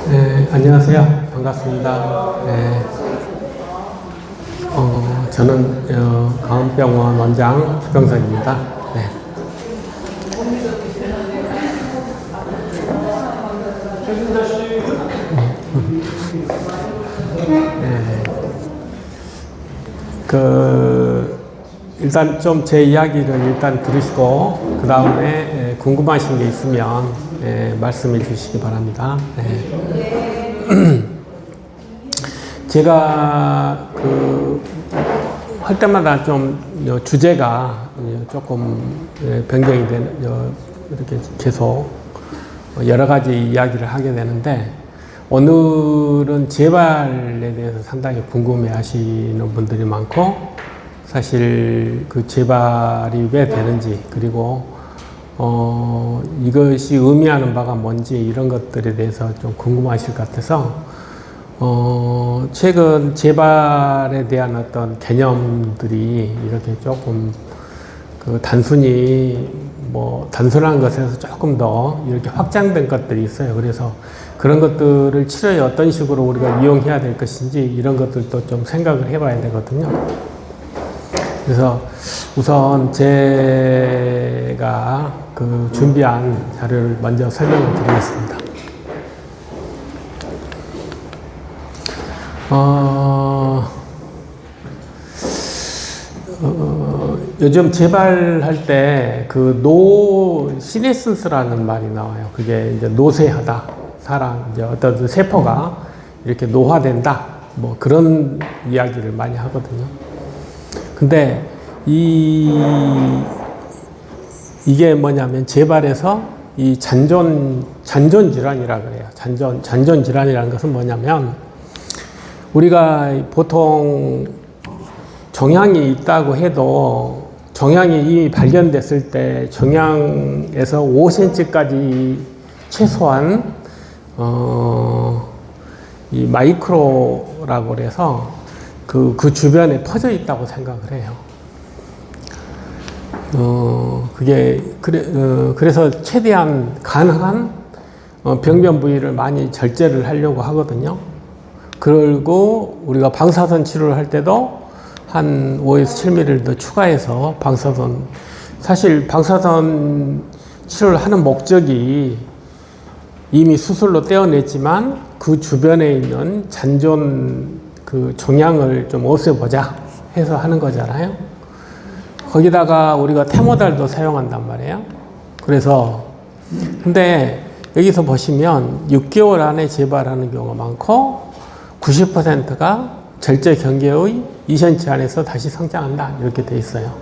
네, 안녕하세요. 반갑습니다. 네, 저는 강원병원 원장 주병선입니다. 네. 네, 일단 좀 제 이야기를 일단 들으시고 그 다음에 궁금하신 게 있으면 말씀해 주시기 바랍니다. 네. 제가 할 때마다 좀 주제가 조금 변경이 이렇게 계속 여러 가지 이야기를 하게 되는데, 오늘은 재발에 대해서 상당히 궁금해 하시는 분들이 많고, 사실 그 재발이 왜 되는지, 그리고 이것이 의미하는 바가 뭔지, 이런 것들에 대해서 좀 궁금하실 것 같아서 최근 재발에 대한 어떤 개념들이 이렇게 조금 단순히 단순한 것에서 조금 더 이렇게 확장된 것들이 있어요. 그래서 그런 것들을 치료에 어떤 식으로 우리가 이용해야 될 것인지, 이런 것들도 좀 생각을 해봐야 되거든요. 그래서 우선 제가 준비한 자료를 먼저 설명을 드리겠습니다. 요즘 재발할 때 시네시스라는 말이 나와요. 그게 이제 노쇠하다. 이제 어떤 세포가 이렇게 노화된다. 그런 이야기를 많이 하거든요. 근데 이게 뭐냐면 재발에서 이 잔존 질환이라 그래요. 잔존 질환이라는 것은 뭐냐면, 우리가 보통 종양이 있다고 해도 종양이 이미 발견됐을 때 종양에서 5cm까지 최소한 이 마이크로라고 그래서 그 주변에 퍼져 있다고 생각을 해요. 그래서 최대한 가능한 병변 부위를 많이 절제를 하려고 하거든요. 그리고 우리가 방사선 치료를 할 때도 한 5에서 7mm를 더 추가해서 사실 방사선 치료를 하는 목적이 이미 수술로 떼어냈지만 그 주변에 있는 잔존 종양을 좀 없애보자 해서 하는 거잖아요. 거기다가 우리가 테모달도 사용한단 말이에요. 근데 여기서 보시면 6개월 안에 재발하는 경우가 많고, 90%가 절제 경계의 2cm 안에서 다시 성장한다, 이렇게 돼 있어요.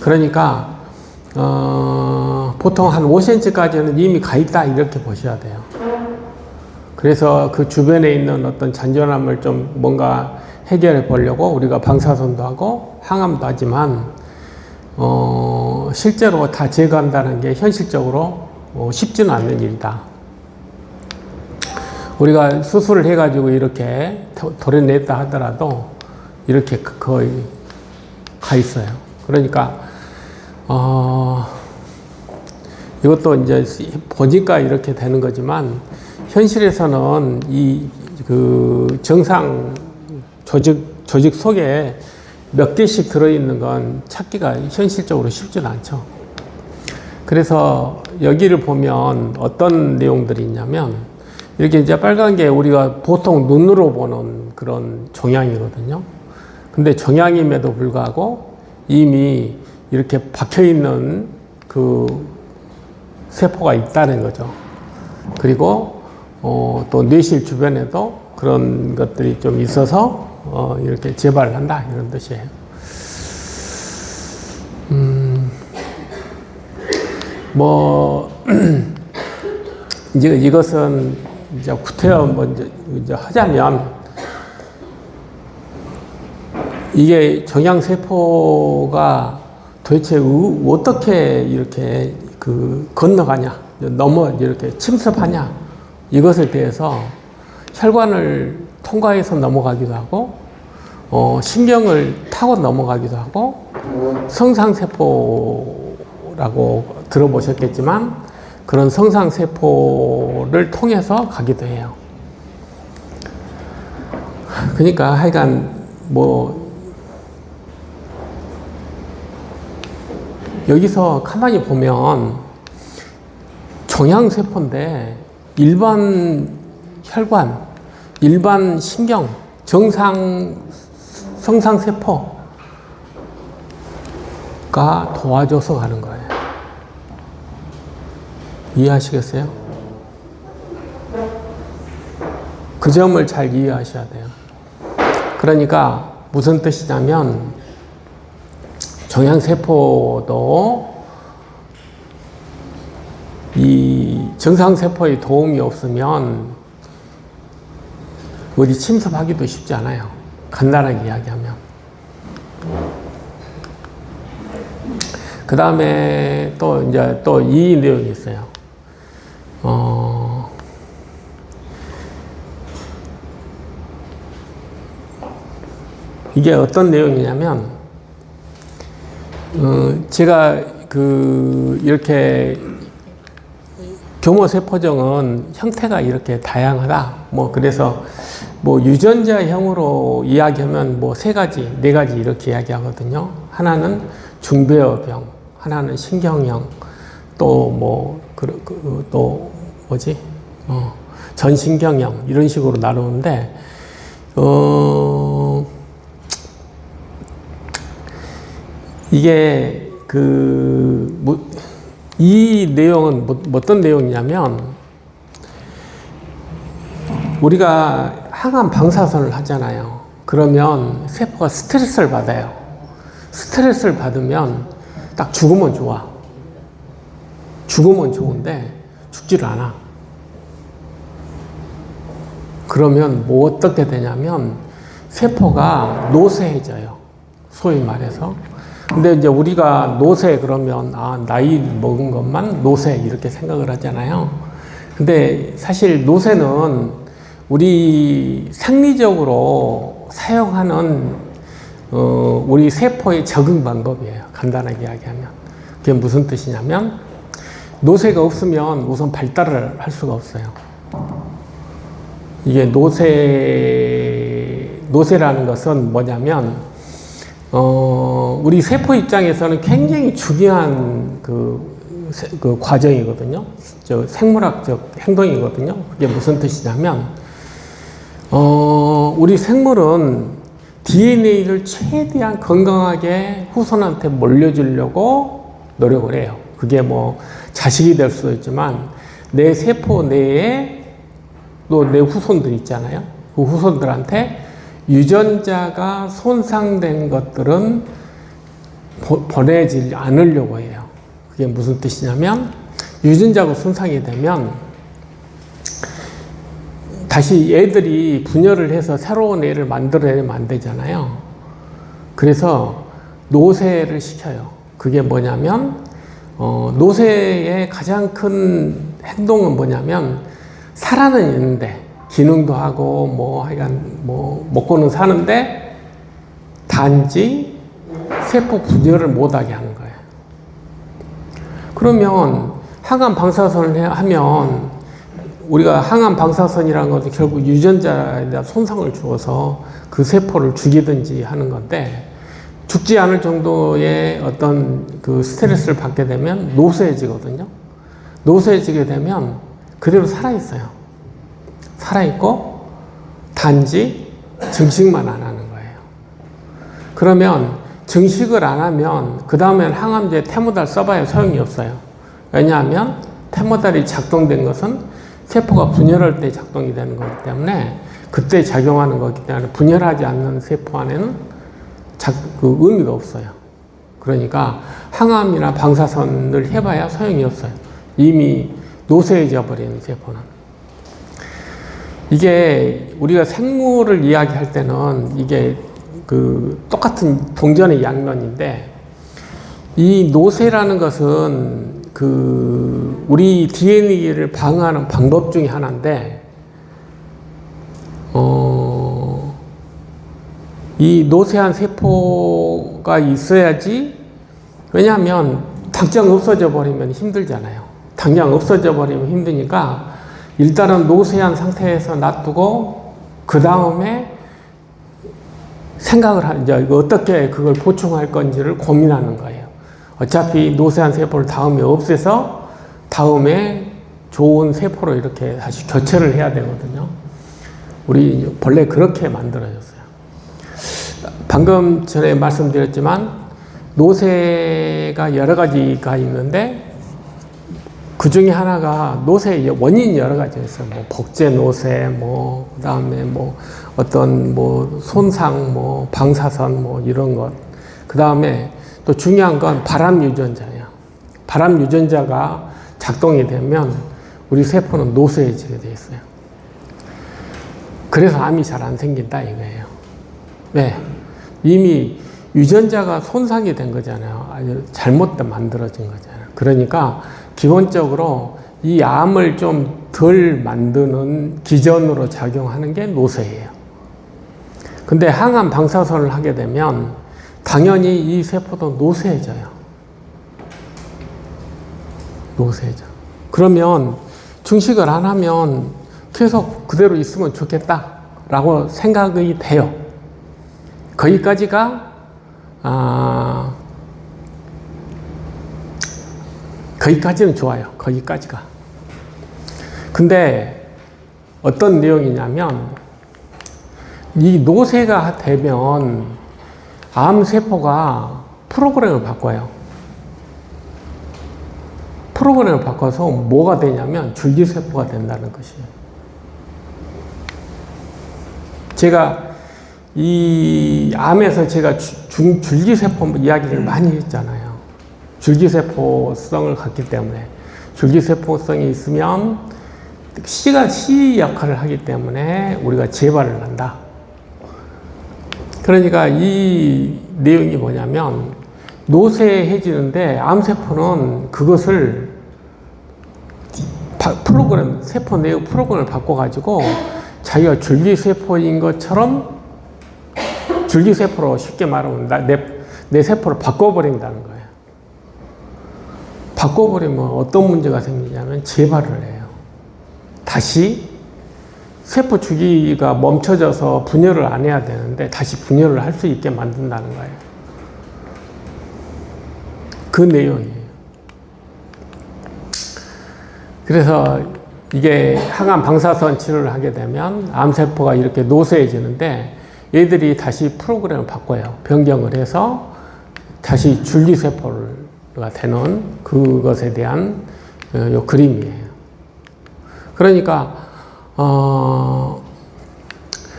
그러니까 보통 한 5cm까지는 이미 가 있다, 이렇게 보셔야 돼요. 그래서 그 주변에 있는 어떤 잔존함을 좀 뭔가 해결해 보려고 우리가 방사선도 하고 항암도 하지만 실제로 다 제거한다는 게 현실적으로 쉽지는 않는 일이다. 우리가 수술을 해가지고 이렇게 도려냈다 하더라도 이렇게 거의 가 있어요. 그러니까 이것도 이제 보니까 이렇게 되는 거지만, 현실에서는 정상 조직 속에 몇 개씩 들어있는 건 찾기가 현실적으로 쉽지는 않죠. 그래서 여기를 보면 어떤 내용들이 있냐면, 이렇게 이제 빨간 게 우리가 보통 눈으로 보는 그런 종양이거든요. 근데 종양임에도 불구하고 이미 이렇게 박혀있는 세포가 있다는 거죠. 그리고 또 뇌실 주변에도 그런 것들이 좀 있어서 이렇게 재발을 한다, 이런 뜻이에요. 이것은 이제 구태여 먼저 하자면, 이게 종양세포가 도대체 어떻게 이렇게 건너가냐, 이렇게 침습하냐, 이것에 대해서 혈관을 통과해서 넘어가기도 하고, 신경을 타고 넘어가기도 하고, 성상세포라고 들어보셨겠지만, 그런 성상세포를 통해서 가기도 해요. 그러니까 하여간 뭐 여기서 가만히 보면 종양세포인데 일반 혈관, 일반 신경, 성상세포가 도와줘서 가는 거예요. 이해하시겠어요? 그 점을 잘 이해하셔야 돼요. 그러니까 무슨 뜻이냐면 종양세포도 이 정상세포의 도움이 없으면 어디 침습하기도 쉽지 않아요. 간단하게 이야기하면. 그 다음에 또 이제 또 이 내용이 있어요. 이게 어떤 내용이냐면, 제가 이렇게 교모세포종은 형태가 이렇게 다양하다. 뭐, 그래서 뭐 유전자형으로 이야기하면 뭐 세 가지, 네 가지 이렇게 이야기하거든요. 하나는 중배어병, 하나는 신경형, 또 뭐, 또 뭐지? 전신경형, 이런 식으로 나누는데, 이게 이 내용은 어떤 내용이냐면, 우리가 항암 방사선을 하잖아요. 그러면 세포가 스트레스를 받아요. 스트레스를 받으면 딱 죽으면 좋아. 죽으면 좋은데 죽지를 않아. 그러면 뭐 어떻게 되냐면 세포가 노쇠해져요. 소위 말해서. 근데 이제 우리가 노쇠 그러면 나이 먹은 것만 노쇠 이렇게 생각을 하잖아요. 근데 사실 노쇠는 우리 생리적으로 사용하는 우리 세포의 적응 방법이에요. 간단하게 이야기하면. 그게 무슨 뜻이냐면 노쇠가 없으면 우선 발달을 할 수가 없어요. 이게 노쇠라는 것은 뭐냐면 우리 세포 입장에서는 굉장히 중요한 그 과정이거든요. 생물학적 행동이거든요. 그게 무슨 뜻이냐면 우리 생물은 DNA를 최대한 건강하게 후손한테 물려주려고 노력을 해요. 그게 뭐 자식이 될 수도 있지만 내 세포 내에 또 내 후손들 있잖아요. 그 후손들한테 유전자가 손상된 것들은 보내지 않으려고 해요. 그게 무슨 뜻이냐면 유전자가 손상이 되면 다시 애들이 분열을 해서 새로운 애를 만들어내면 안 되잖아요. 그래서 노쇠를 시켜요. 그게 뭐냐면 노쇠의 가장 큰 행동은 뭐냐면 살아는 있는데 기능도 하고 뭐 먹고는 사는데 단지 세포 분열을 못하게 하는 거예요. 그러면 항암 방사선을 하면 우리가 항암 방사선이라는 것은 결국 유전자에 대한 손상을 주어서 그 세포를 죽이든지 하는 건데 죽지 않을 정도의 어떤 그 스트레스를 받게 되면 노쇠해지거든요. 노쇠해지게 되면 그대로 살아있어요. 살아있고 단지 증식만 안 하는 거예요. 그러면 증식을 안 하면 그 다음엔 항암제 테모달 써봐야 소용이 없어요. 왜냐하면 테모달이 작동된 것은 세포가 분열할 때 작동이 되는 거기 때문에 그때 작용하는 거기 때문에 분열하지 않는 세포 안에는 의미가 없어요. 그러니까 항암이나 방사선을 해봐야 소용이 없어요. 이미 노쇠해져 버리는 세포는. 이게 우리가 생물을 이야기할 때는 이게 똑같은 동전의 양면인데 이 노쇠라는 것은 우리 DNA를 방어하는 방법 중에 하나인데 이 노쇠한 세포가 있어야지. 왜냐하면 당장 없어져 버리면 힘들잖아요. 당장 없어져 버리면 힘드니까 일단은 노쇠한 상태에서 놔두고 그 다음에 생각을 하는, 이제 어떻게 그걸 보충할 건지를 고민하는 거예요. 어차피 노쇠한 세포를 다음에 없애서 다음에 좋은 세포로 이렇게 다시 교체를 해야 되거든요. 우리 본래 그렇게 만들어졌어요. 방금 전에 말씀드렸지만 노쇠가 여러 가지가 있는데 그 중에 하나가 노쇠의 원인이 여러 가지 있어요. 뭐 복제 노쇠, 뭐 그다음에 뭐 어떤 뭐 손상, 뭐 방사선, 뭐 이런 것. 그다음에 또 중요한 건 바람 유전자예요. 바람 유전자가 작동이 되면 우리 세포는 노쇠해지게 돼 있어요. 그래서 암이 잘 안 생긴다 이거예요. 왜? 이미 유전자가 손상이 된 거잖아요. 아주 잘못 만들어진 거잖아요. 그러니까 기본적으로 이 암을 좀 덜 만드는 기전으로 작용하는 게 노쇠예요. 근데 항암 방사선을 하게 되면 당연히 이 세포도 노쇠해져요. 노쇠해져. 그러면 증식을 안 하면 계속 그대로 있으면 좋겠다라고 생각이 돼요. 거기까지가 거기까지는 좋아요. 거기까지가. 근데 어떤 내용이냐면 이 노쇠가 되면 암세포가 프로그램을 바꿔요. 프로그램을 바꿔서 뭐가 되냐면 줄기세포가 된다는 것이에요. 제가 이 암에서 제가 줄기세포 이야기를 많이 했잖아요. 줄기세포성을 갖기 때문에 줄기세포성이 있으면 씨가 씨 역할을 하기 때문에 우리가 재발을 한다. 그러니까 이 내용이 뭐냐면 노쇠해지는데 암세포는 그것을 프로그램, 세포 내의 프로그램을 바꿔가지고 자기가 줄기세포인 것처럼 줄기세포로 쉽게 말하면 내 세포를 바꿔버린다는 거예요. 바꿔버리면 어떤 문제가 생기냐면 재발을 해요. 다시 세포 주기가 멈춰져서 분열을 안 해야 되는데 다시 분열을 할 수 있게 만든다는 거예요. 그 내용이에요. 그래서 이게 항암 방사선 치료를 하게 되면 암세포가 이렇게 노쇠해지는데 얘들이 다시 프로그램을 바꿔요. 변경을 해서 다시 줄기세포가 되는 그것에 대한 요 그림이에요. 그러니까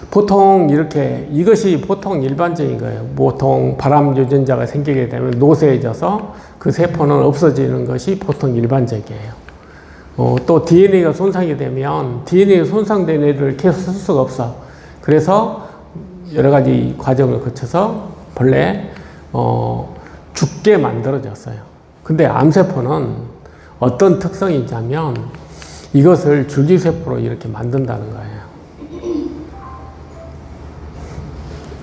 보통 이렇게 이것이 보통 일반적인 거예요. 보통 바람 유전자가 생기게 되면 노쇠해져서 그 세포는 없어지는 것이 보통 일반적이에요. 또 DNA가 손상이 되면 DNA가 손상된 애들을 계속 쓸 수가 없어. 그래서 여러 가지 과정을 거쳐서 본래 죽게 만들어졌어요. 근데 암세포는 어떤 특성이 있냐면 이것을 줄기세포로 이렇게 만든다는 거예요.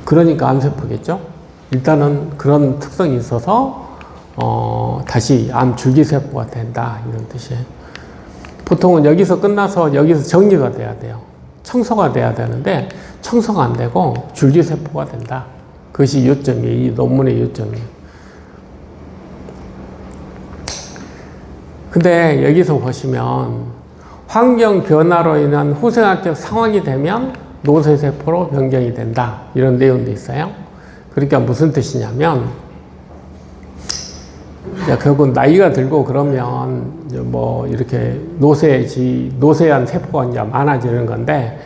그러니까 암세포겠죠? 일단은 그런 특성이 있어서 다시 암 줄기세포가 된다 이런 뜻이에요. 보통은 여기서 끝나서 여기서 정리가 돼야 돼요. 청소가 돼야 되는데 청소가 안 되고 줄기세포가 된다. 그것이 요점이에요. 이 논문의 요점이에요. 근데 여기서 보시면 환경 변화로 인한 후생학적 상황이 되면 노쇠세포로 변경이 된다. 이런 내용도 있어요. 그러니까 무슨 뜻이냐면 결국 나이가 들고 그러면 뭐 이렇게 노쇠한 세포가 이제 많아지는 건데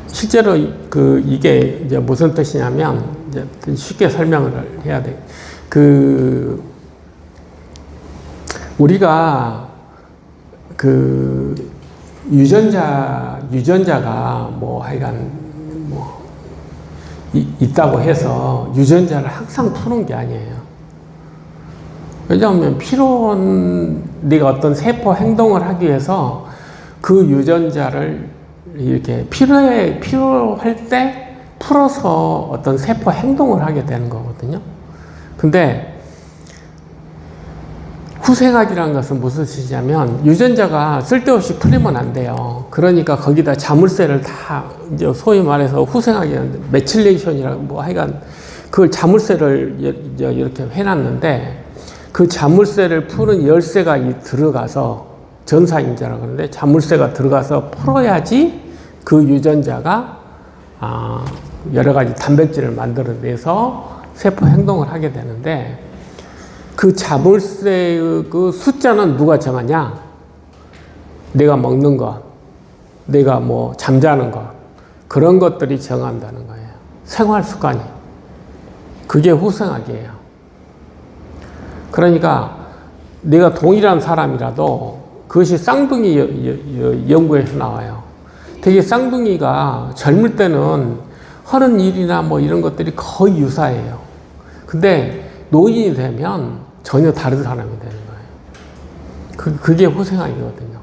실제로 이게 이제 무슨 뜻이냐면 이제 쉽게 설명을 해야 돼. 우리가 유전자가 뭐 하여간 뭐 있다고 해서 유전자를 항상 푸는 게 아니에요. 왜냐하면 네가 어떤 세포 행동을 하기 위해서 그 유전자를 이렇게 필요할 때 풀어서 어떤 세포 행동을 하게 되는 거거든요. 근데 후생학이라는 것은 무슨 뜻이냐면 유전자가 쓸데없이 풀리면 안 돼요. 그러니까 거기다 자물쇠를 다 이제 소위 말해서 후생학이라는데 메칠레이션이라고 뭐 하여간 그걸 자물쇠를 이렇게 해놨는데 그 자물쇠를 푸는 열쇠가 들어가서 전사인자라고 하는데 자물쇠가 들어가서 풀어야지 그 유전자가 여러 가지 단백질을 만들어내서 세포 행동을 하게 되는데 그 자물쇠의 그 숫자는 누가 정하냐? 내가 먹는 것, 내가 뭐 잠자는 것, 그런 것들이 정한다는 거예요. 생활 습관이. 그게 후생학이에요. 그러니까 내가 동일한 사람이라도 그것이 쌍둥이 연구에서 나와요. 되게 쌍둥이가 젊을 때는 하는 일이나 뭐 이런 것들이 거의 유사해요. 근데 노인이 되면 전혀 다른 사람이 되는 거예요. 그게 후생학이거든요.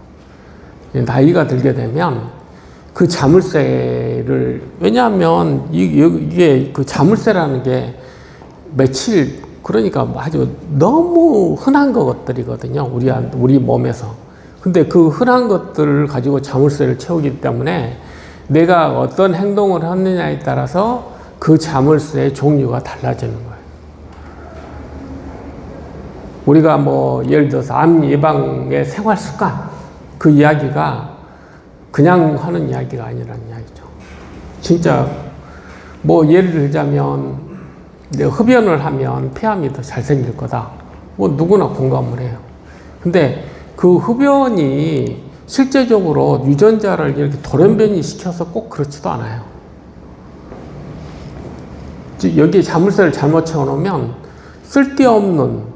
나이가 들게 되면 그 자물쇠를, 왜냐하면 이게 그 자물쇠라는 게 며칠, 그러니까 아주 너무 흔한 것들이거든요. 우리 몸에서. 근데 그 흔한 것들을 가지고 자물쇠를 채우기 때문에 내가 어떤 행동을 하느냐에 따라서 그 자물쇠의 종류가 달라지는 거예요. 우리가 뭐 예를 들어서 암 예방의 생활 습관, 그 이야기가 그냥 하는 이야기가 아니라는 이야기죠. 진짜 뭐 예를 들자면 내가 흡연을 하면 폐암이 더 잘생길 거다. 뭐 누구나 공감을 해요. 근데 그 흡연이 실제적으로 유전자를 이렇게 돌연변이 시켜서 꼭 그렇지도 않아요. 여기에 자물쇠를 잘못 채워놓으면 쓸데없는,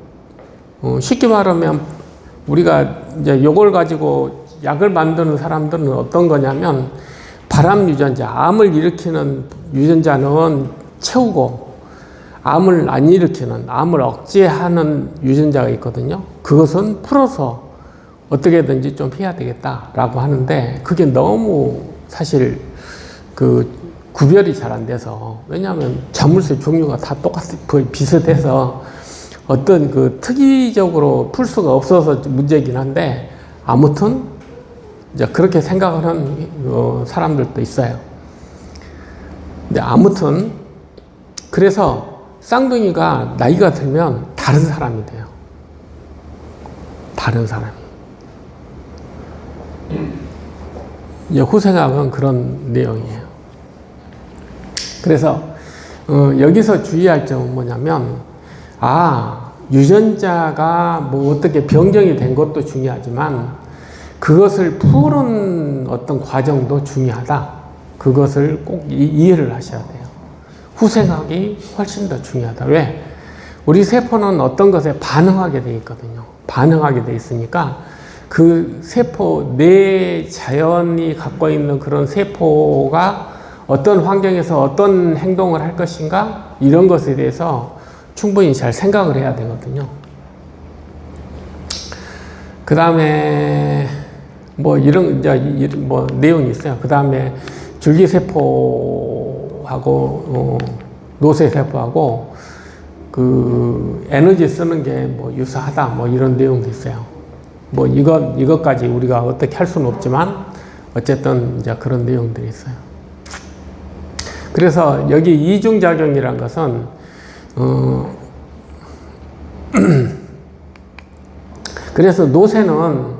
쉽게 말하면 우리가 이제 이걸 가지고 약을 만드는 사람들은 어떤 거냐면 발암 유전자, 암을 일으키는 유전자는 채우고 암을 안 일으키는, 암을 억제하는 유전자가 있거든요. 그것은 풀어서 어떻게든지 좀 해야 되겠다라고 하는데 그게 너무 사실 그 구별이 잘 안 돼서, 왜냐하면 자물쇠 종류가 다 거의 비슷해서 어떤 그 특이적으로 풀 수가 없어서 문제긴 한데 아무튼 이제 그렇게 생각을 하는 사람들도 있어요. 근데 아무튼 그래서 쌍둥이가 나이가 들면 다른 사람이 돼요. 다른 사람이. 이제 후생학은 그런 내용이에요. 그래서 여기서 주의할 점은 뭐냐면, 유전자가 뭐 어떻게 변경이 된 것도 중요하지만 그것을 푸는 어떤 과정도 중요하다. 그것을 꼭 이해를 하셔야 돼요. 후생학이 훨씬 더 중요하다. 왜? 우리 세포는 어떤 것에 반응하게 돼 있거든요. 반응하게 돼 있으니까 그 세포, 내 자연이 갖고 있는 그런 세포가 어떤 환경에서 어떤 행동을 할 것인가, 이런 것에 대해서 충분히 잘 생각을 해야 되거든요. 그 다음에 뭐 이런 뭐 내용이 있어요. 그 다음에 줄기세포하고 노쇠세포하고 그 에너지 쓰는 게 뭐 유사하다, 뭐 이런 내용도 있어요. 뭐 이것까지 우리가 어떻게 할 수는 없지만 어쨌든 이제 그런 내용들이 있어요. 그래서 여기 이중작용이란 것은 그래서 노쇠는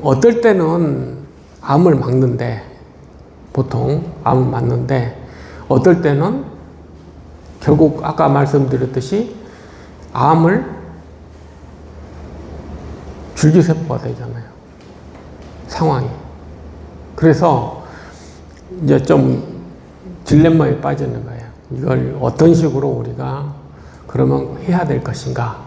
어떨 때는 암을 막는데, 보통 암을 막는데 어떨 때는 결국 아까 말씀드렸듯이 암을 줄기세포가 되잖아요. 상황이. 그래서 이제 좀 딜레마에 빠지는 거예요. 이걸 어떤 식으로 우리가 그러면 해야 될 것인가.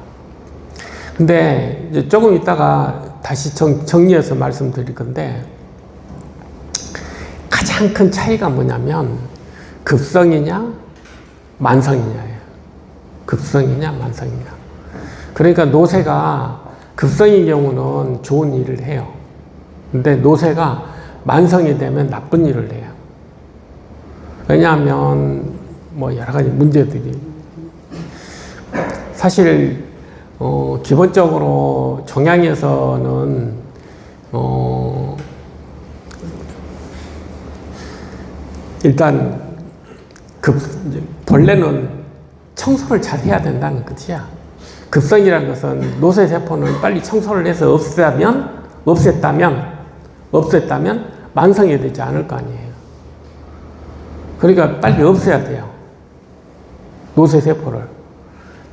근데 이제 조금 있다가 다시 정리해서 말씀드릴 건데, 가장 큰 차이가 뭐냐면 급성이냐 만성이냐예요. 급성이냐 만성이냐. 그러니까 노쇠가 급성인 경우는 좋은 일을 해요. 근데 노쇠가 만성이 되면 나쁜 일을 해요. 왜냐하면 뭐 여러 가지 문제들이 사실 기본적으로 종양에서는 일단 본래는 청소를 잘 해야 된다는 뜻이야. 급성이라는 것은 노쇠세포는 빨리 청소를 해서 없앴다면 만성이 되지 않을 거 아니에요. 그러니까 빨리 없애야 돼요. 노쇠세포를.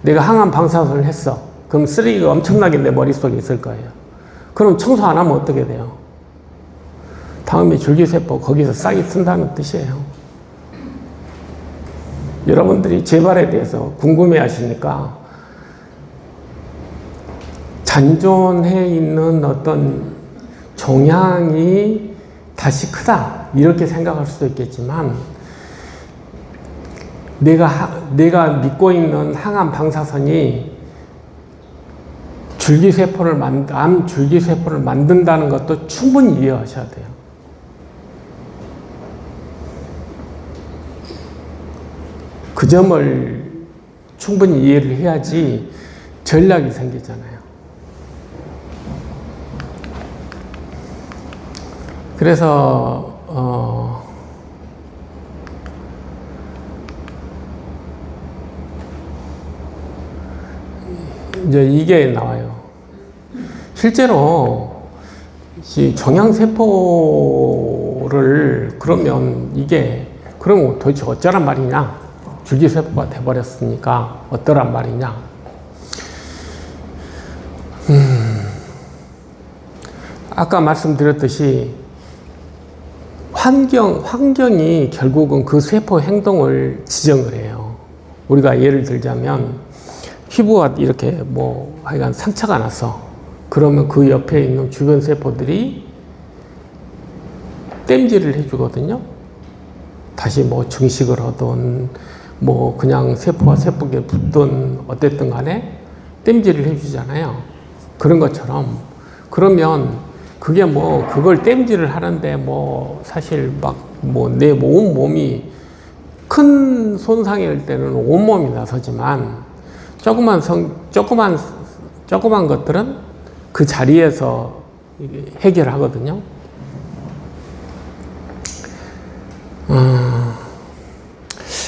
내가 항암 방사선을 했어. 그럼 쓰레기가 엄청나게 내 머릿속에 있을 거예요. 그럼 청소 안 하면 어떻게 돼요? 다음에 줄기세포 거기서 싹이 튼다는 뜻이에요. 여러분들이 재발에 대해서 궁금해 하시니까 잔존해 있는 어떤 종양이 다시 크다 이렇게 생각할 수도 있겠지만 내가 믿고 있는 항암 방사선이 암 줄기세포를 만든다는 것도 충분히 이해하셔야 돼요. 그 점을 충분히 이해를 해야지 전략이 생기잖아요. 그래서 이제 이게 나와요. 실제로 이 종양세포를 그러면 그럼 도대체 어쩌란 말이냐? 줄기세포가 돼버렸으니까 어떠란 말이냐? 아까 말씀드렸듯이 환경이 결국은 그 세포 행동을 지정을 해요. 우리가 예를 들자면 피부가 이렇게 하여간 상처가 났어. 그러면 그 옆에 있는 주변 세포들이 땜질을 해주거든요. 다시 증식을 하든 그냥 세포와 세포에 붙든 어쨌든 간에 땜질을 해주잖아요. 그런 것처럼 그러면 그게 그걸 땜질을 하는데 사실 내 온몸이 큰 손상일 때는 온몸이 나서지만 조그만 것들은 그 자리에서 해결하거든요.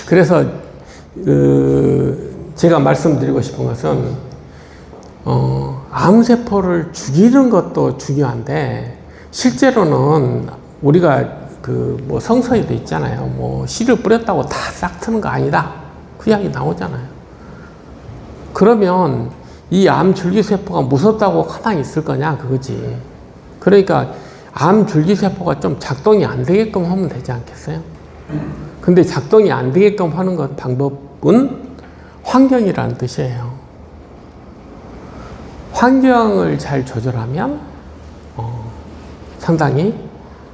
그래서 제가 말씀드리고 싶은 것은 암세포를 죽이는 것도 중요한데 실제로는 우리가 성서에도 있잖아요. 씨를 뿌렸다고 다 싹 트는 거 아니다. 그 이야기 나오잖아요. 그러면 이 암 줄기세포가 무섭다고 가만히 있을 거냐 그거지. 그러니까 암 줄기세포가 좀 작동이 안 되게끔 하면 되지 않겠어요? 근데 작동이 안 되게끔 하는 방법은 환경이라는 뜻이에요. 환경을 잘 조절하면 상당히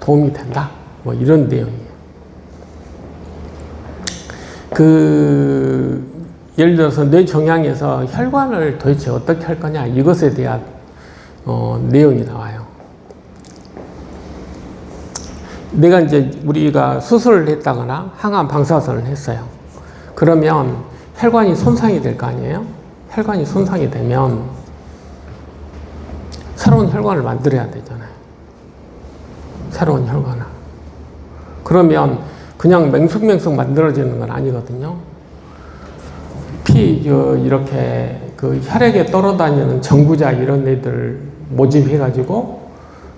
도움이 된다. 이런 내용이에요. 예를 들어서 뇌종양에서 혈관을 도대체 어떻게 할 거냐 이것에 대한 내용이 나와요. 우리가 수술을 했다거나 항암 방사선을 했어요. 그러면 혈관이 손상이 될 거 아니에요? 혈관이 손상이 되면 새로운 혈관을 만들어야 되잖아요. 새로운 혈관을. 그러면 그냥 맹숙맹숙 만들어지는 건 아니거든요. 이렇게 혈액에 떨어다니는 정구자 이런 애들 모집해가지고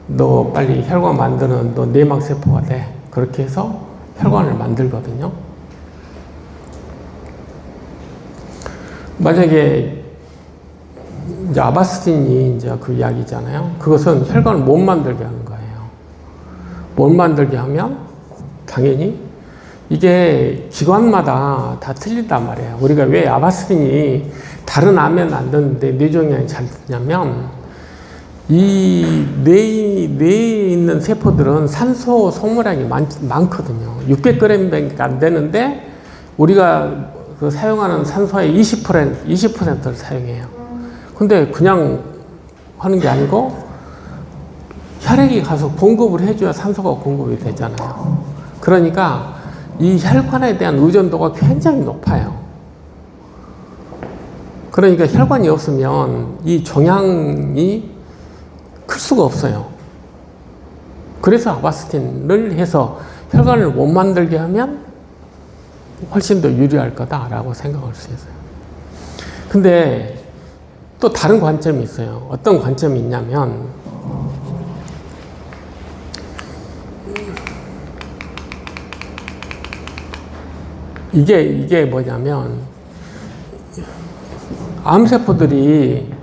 너 빨리 혈관 만드는 너 내막세포가 돼. 그렇게 해서 혈관을 만들거든요. 만약에 이제 아바스틴이 그 이야기잖아요. 그것은 혈관을 못 만들게 하는 거예요. 못 만들게 하면 당연히 이게 기관마다 다 틀린단 말이에요. 우리가 왜 아바스틴이 다른 암에는 안 되는데 뇌종양이 잘 되냐면 이 뇌에 있는 세포들은 산소 소모량이 많거든요. 600g밖에 안 되는데 우리가 그 사용하는 산소의 20%를 사용해요. 근데 그냥 하는 게 아니고 혈액이 가서 공급을 해줘야 산소가 공급이 되잖아요. 그러니까 이 혈관에 대한 의존도가 굉장히 높아요. 그러니까 혈관이 없으면 이 종양이 클 수가 없어요. 그래서 아바스틴을 해서 혈관을 못 만들게 하면 훨씬 더 유리할 거다라고 생각할 수 있어요. 근데 또 다른 관점이 있어요. 어떤 관점이 있냐면, 이게 뭐냐면, 암세포들이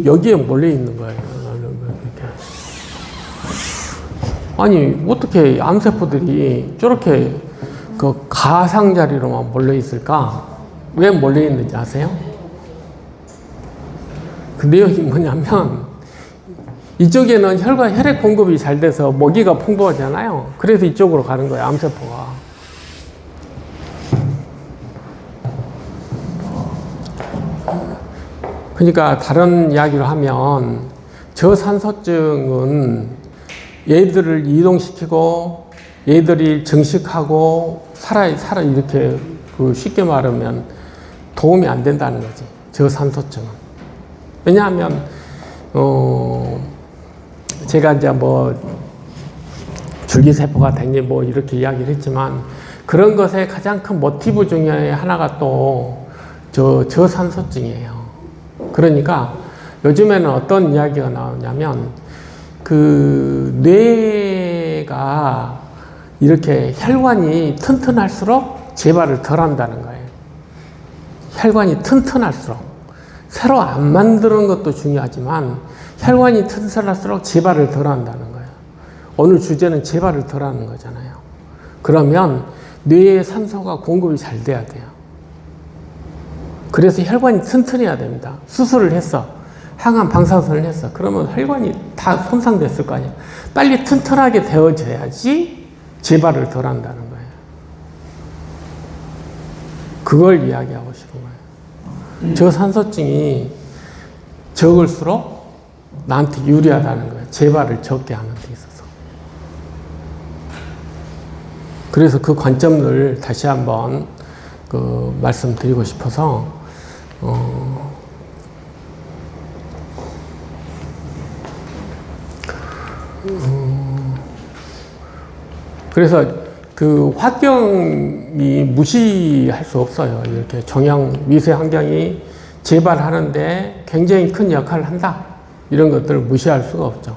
여기에 몰려 있는 거예요. 이렇게. 아니, 어떻게 암세포들이 저렇게 그 가상자리로만 몰려 있을까? 왜 몰려 있는지 아세요? 그 내용이 뭐냐면, 이쪽에는 혈액 공급이 잘 돼서 먹이가 풍부하잖아요. 그래서 이쪽으로 가는 거예요, 암세포가. 그러니까 다른 이야기를 하면 저산소증은 얘들을 이동시키고 얘들이 증식하고 살아 이렇게 그 쉽게 말하면 도움이 안 된다는 거지. 저산소증은. 왜냐하면 제가 이제 뭐 줄기세포가 댕기 뭐 이렇게 이야기를 했지만 그런 것의 가장 큰 모티브 중에 하나가 또 저산소증이에요. 그러니까 요즘에는 어떤 이야기가 나오냐면 그 뇌가 이렇게 혈관이 튼튼할수록 재발을 덜 한다는 거예요. 혈관이 튼튼할수록 새로 안 만드는 것도 중요하지만 혈관이 튼튼할수록 재발을 덜 한다는 거예요. 오늘 주제는 재발을 덜 하는 거잖아요. 그러면 뇌에 산소가 공급이 잘 돼야 돼요. 그래서 혈관이 튼튼해야 됩니다. 수술을 했어. 항암 방사선을 했어. 그러면 혈관이 다 손상됐을 거 아니야. 빨리 튼튼하게 되어져야지 재발을 덜 한다는 거예요. 그걸 이야기하고 싶은 거예요. 저산소증이 적을수록 나한테 유리하다는 거예요. 재발을 적게 하는 데 있어서. 그래서 그 관점을 다시 한번 말씀드리고 싶어서 그래서 그 환경이 무시할 수 없어요. 이렇게 미세 환경이 재발하는데 굉장히 큰 역할을 한다. 이런 것들을 무시할 수가 없죠.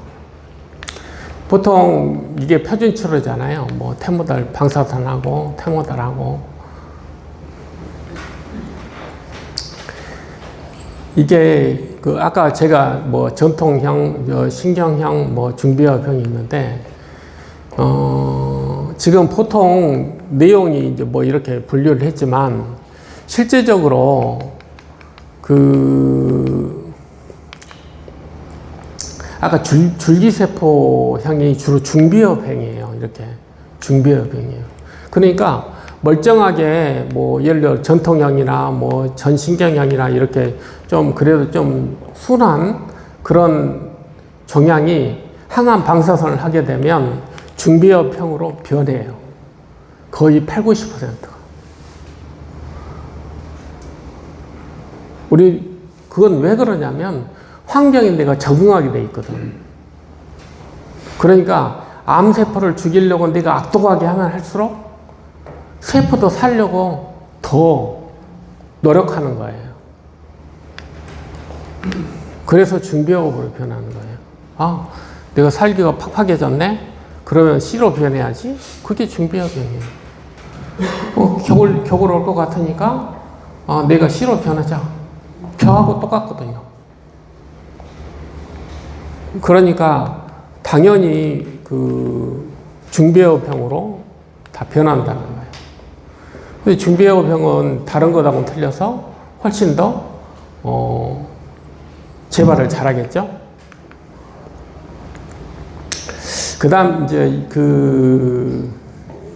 보통 이게 표준 치료잖아요. 뭐 테모달 방사선하고 테모달하고 이게 그 아까 제가 뭐 전통형, 신경형, 뭐 중비화병이 있는데 지금 보통 내용이 이제 뭐 이렇게 분류를 했지만 실제적으로 아까 줄기세포형이 주로 중비협행이에요. 이렇게 중비협행이에요. 그러니까 멀쩡하게 뭐 예를 들어 전통형이나 뭐 전신경형이나 이렇게 좀 그래도 좀 순한 그런 종양이 항암 방사선을 하게 되면 중비협형으로 변해요. 거의 80~90%가. 우리 그건 왜 그러냐면 환경에 내가 적응하게 돼 있거든. 그러니까 암세포를 죽이려고 내가 악독하게 하면 할수록 세포도 살려고 더 노력하는 거예요. 그래서 중비호흡으로 변하는 거예요. 아, 내가 살기가 팍팍해졌네? 그러면 C로 변해야지? 그게 중비호흡이에요. 겨울 올 것 같으니까 내가 C로 변하자. 벼하고 똑같거든요. 그러니까 당연히 그 중비호흡형으로 다 변한다는 거예요. 근데 중비호흡형은 다른 것하고는 틀려서 훨씬 더 재발을 잘하겠죠. 그다음 이제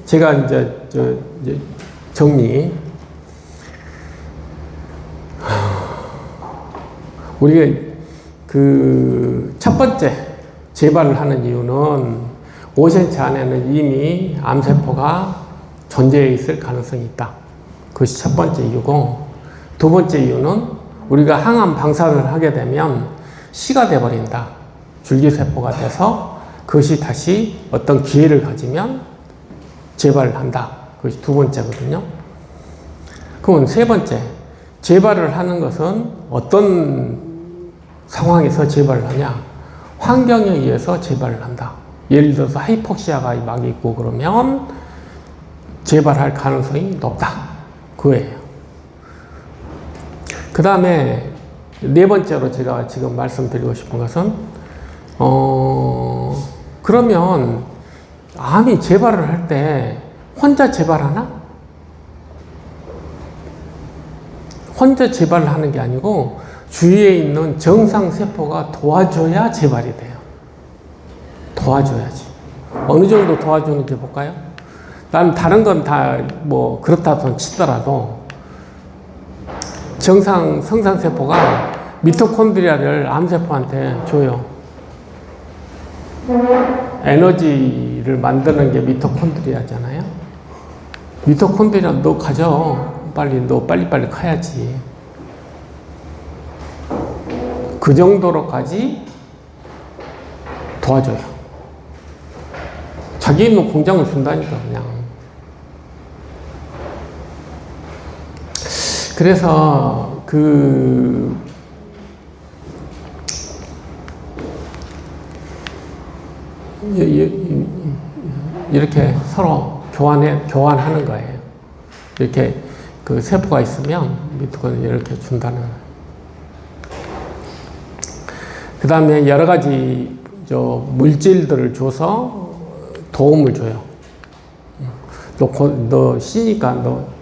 제가 이제 정리. 우리가 그 첫 번째 재발을 하는 이유는 5cm 안에는 이미 암세포가 존재해 있을 가능성이 있다. 그것이 첫 번째 이유고, 두 번째 이유는 우리가 항암 방사를 하게 되면 씨가 돼버린다. 줄기세포가 돼서 그것이 다시 어떤 기회를 가지면 재발을 한다. 그것이 두 번째거든요. 그러면 세 번째, 재발을 하는 것은 어떤 상황에서 재발을 하냐? 환경에 의해서 재발을 한다. 예를 들어서 하이폭시아가 막 있고 그러면 재발할 가능성이 높다. 그거예요. 그 다음에 네 번째로 제가 지금 말씀드리고 싶은 것은 그러면 암이 재발을 할 때 혼자 재발하나? 혼자 재발을 하는 게 아니고 주위에 있는 정상세포가 도와줘야 재발이 돼요. 도와줘야지. 어느 정도 도와주는지 볼까요? 난 다른 건 다 뭐 그렇다 손 치더라도 정상 성상세포가 미토콘드리아를 암세포한테 줘요. 에너지를 만드는 게 미토콘드리아잖아요. 미토콘드리아 너 가져. 너 빨리빨리 커야지. 그 정도로까지 도와줘요. 자기 있는 공장을 준다니까, 그냥. 그래서, 이렇게 서로 교환하는 거예요. 이렇게 그 세포가 있으면 미토콘드리아 이렇게 준다는. 그 다음에 여러 가지 물질들을 줘서 도움을 줘요. 너 씨니까 너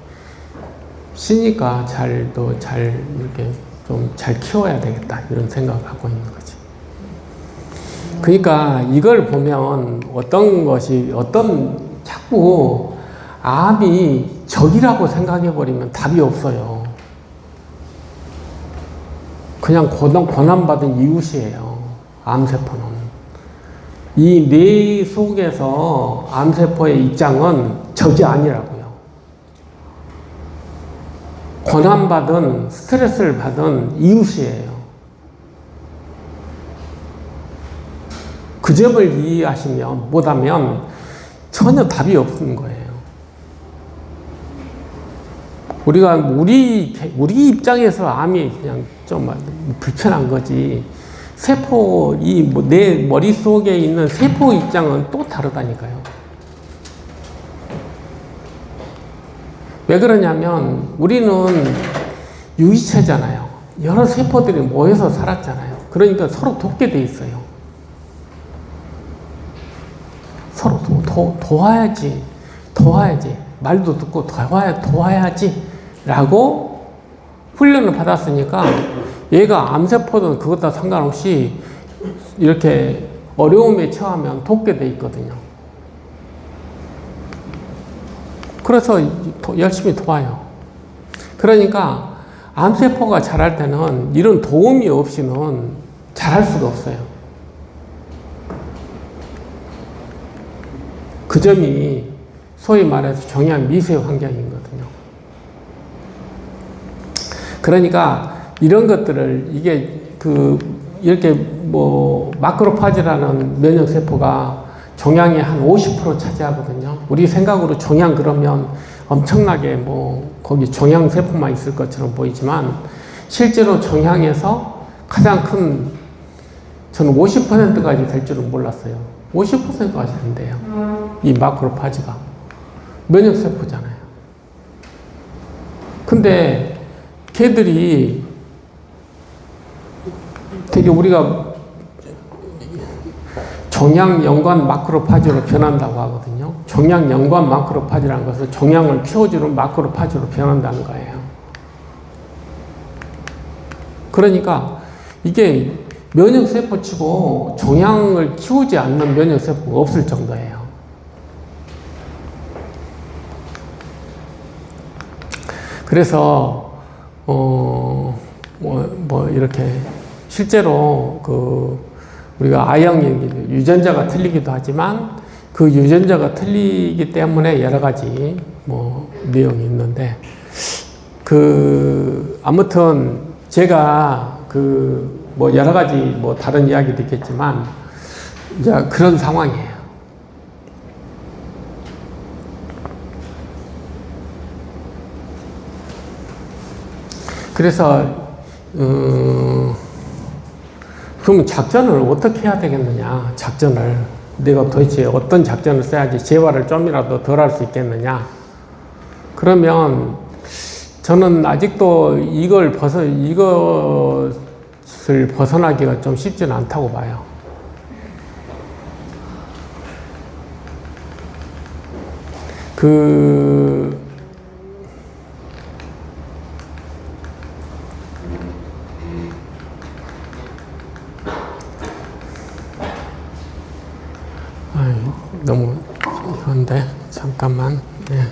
잘 이렇게 좀 잘 키워야 되겠다. 이런 생각을 갖고 있는 거지. 그러니까 이걸 보면 자꾸 암이 적이라고 생각해버리면 답이 없어요. 그냥 고난받은 이웃이에요. 암세포는. 이 뇌 속에서 암세포의 입장은 적이 아니라고요. 고난받은, 스트레스를 받은 이웃이에요. 그 점을 이해하시면, 못하면 전혀 답이 없는 거예요. 우리 입장에서 암이 그냥 좀 불편한 거지. 내 머릿속에 있는 세포 입장은 또 다르다니까요. 왜 그러냐면, 우리는 유기체잖아요. 여러 세포들이 모여서 살았잖아요. 그러니까 서로 돕게 돼 있어요. 서로 도와야지. 말도 듣고 도와야지. 라고 훈련을 받았으니까 얘가 암세포든 그것과 상관없이 이렇게 어려움에 처하면 돕게 돼 있거든요. 그래서 열심히 도와요. 그러니까 암세포가 자랄 때는 이런 도움이 없이는 자랄 수가 없어요. 그 점이 소위 말해서 종양 미세 환경이거든요. 그러니까 이런 것들을 이렇게 마크로파지라는 면역세포가 종양의 한 50% 차지하거든요. 우리 생각으로 종양 그러면 엄청나게 거기 종양세포만 있을 것처럼 보이지만 실제로 종양에서 가장 큰, 저는 50%까지 될 줄은 몰랐어요. 50%까지 된대요. 이 마크로파지가. 면역세포잖아요. 근데 걔들이 되게 우리가 종양연관 마크로파지로 변한다고 하거든요. 종양연관 마크로파지라는 것은 종양을 키워주는 마크로파지로 변한다는 거예요. 그러니까 이게 면역세포치고 종양을 키우지 않는 면역세포가 없을 정도예요. 그래서 이렇게 실제로 우리가 I형 유전자가 틀리기도 하지만 그 유전자가 틀리기 때문에 여러 가지 내용이 있는데 아무튼 제가 여러 가지 다른 이야기도 있겠지만 이제 그런 상황이에요. 그래서 그럼 작전을 어떻게 해야 되겠느냐? 작전을 내가 도대체 어떤 작전을 써야지 재활을 좀이라도 덜 할 수 있겠느냐? 그러면 저는 아직도 이것을 벗어나기가 좀 쉽지는 않다고 봐요. 너무 이건데 잠깐만. 네.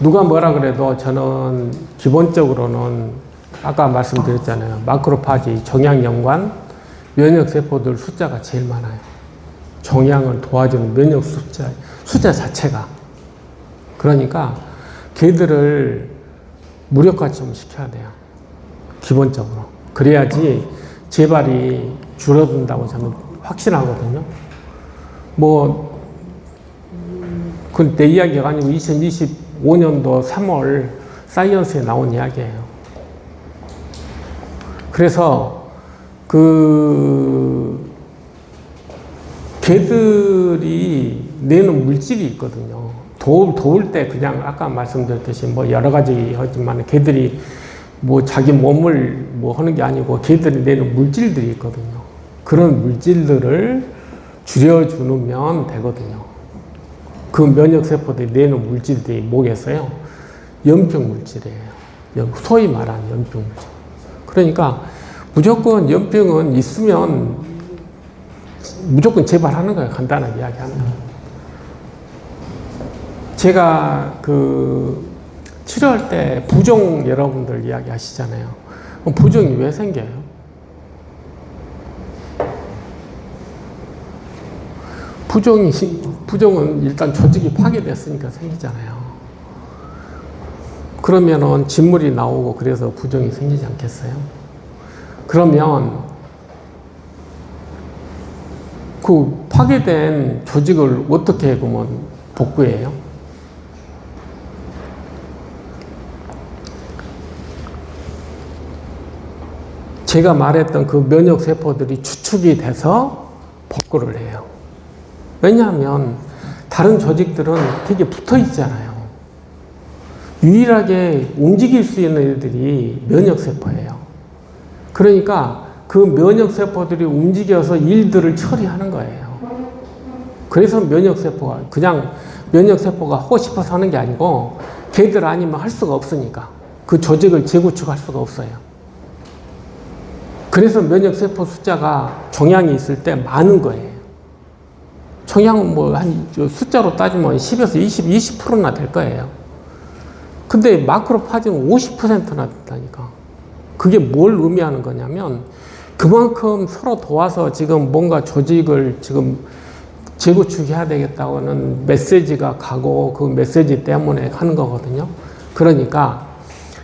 누가 뭐라 그래도 저는 기본적으로는 아까 말씀드렸잖아요. 마크로파지, 종양연관, 면역세포들 숫자가 제일 많아요. 종양을 도와주는 면역 숫자 자체가. 그러니까 걔들을 무력화 좀 시켜야 돼요. 기본적으로. 그래야지 재발이 줄어든다고 저는 확신하거든요. 그건 내 이야기가 아니고 2025년도 3월 사이언스에 나온 이야기예요. 그래서 개들이 내는 물질이 있거든요. 더울 때 그냥 아까 말씀드렸듯이 여러 가지 하지만 개들이 자기 몸을 하는 게 아니고 개들이 내는 물질들이 있거든요. 그런 물질들을 줄여주면 되거든요. 그 면역세포들이 내는 물질들이 뭐겠어요? 연평 물질이에요. 소위 말하는 연평 물질. 그러니까 무조건 연평은 있으면 무조건 재발하는 거예요. 간단하게 이야기하면. 제가 치료할 때 부종 여러분들 이야기 하시잖아요. 그럼 부종이 왜 생겨요? 부종은 일단 조직이 파괴됐으니까 생기잖아요. 그러면은 진물이 나오고 그래서 부종이 생기지 않겠어요? 그러면 그 파괴된 조직을 어떻게 그러면 복구예요. 제가 말했던 그 면역세포들이 추축이 돼서 복구를 해요. 왜냐하면 다른 조직들은 되게 붙어 있잖아요. 유일하게 움직일 수 있는 애들이 면역세포예요. 그러니까 그 면역세포들이 움직여서 일들을 처리하는 거예요. 그래서 면역세포가 그냥 면역세포가 하고 싶어서 하는 게 아니고 걔들 아니면 할 수가 없으니까 그 조직을 재구축할 수가 없어요. 그래서 면역세포 숫자가 종양이 있을 때 많은 거예요. 종양은 뭐 한 숫자로 따지면 10에서 20%나 될 거예요. 근데 마크로파지는 50%나 된다니까. 그게 뭘 의미하는 거냐면 그만큼 서로 도와서 지금 뭔가 조직을 지금 재구축해야 되겠다고는 메시지가 가고 그 메시지 때문에 하는 거거든요. 그러니까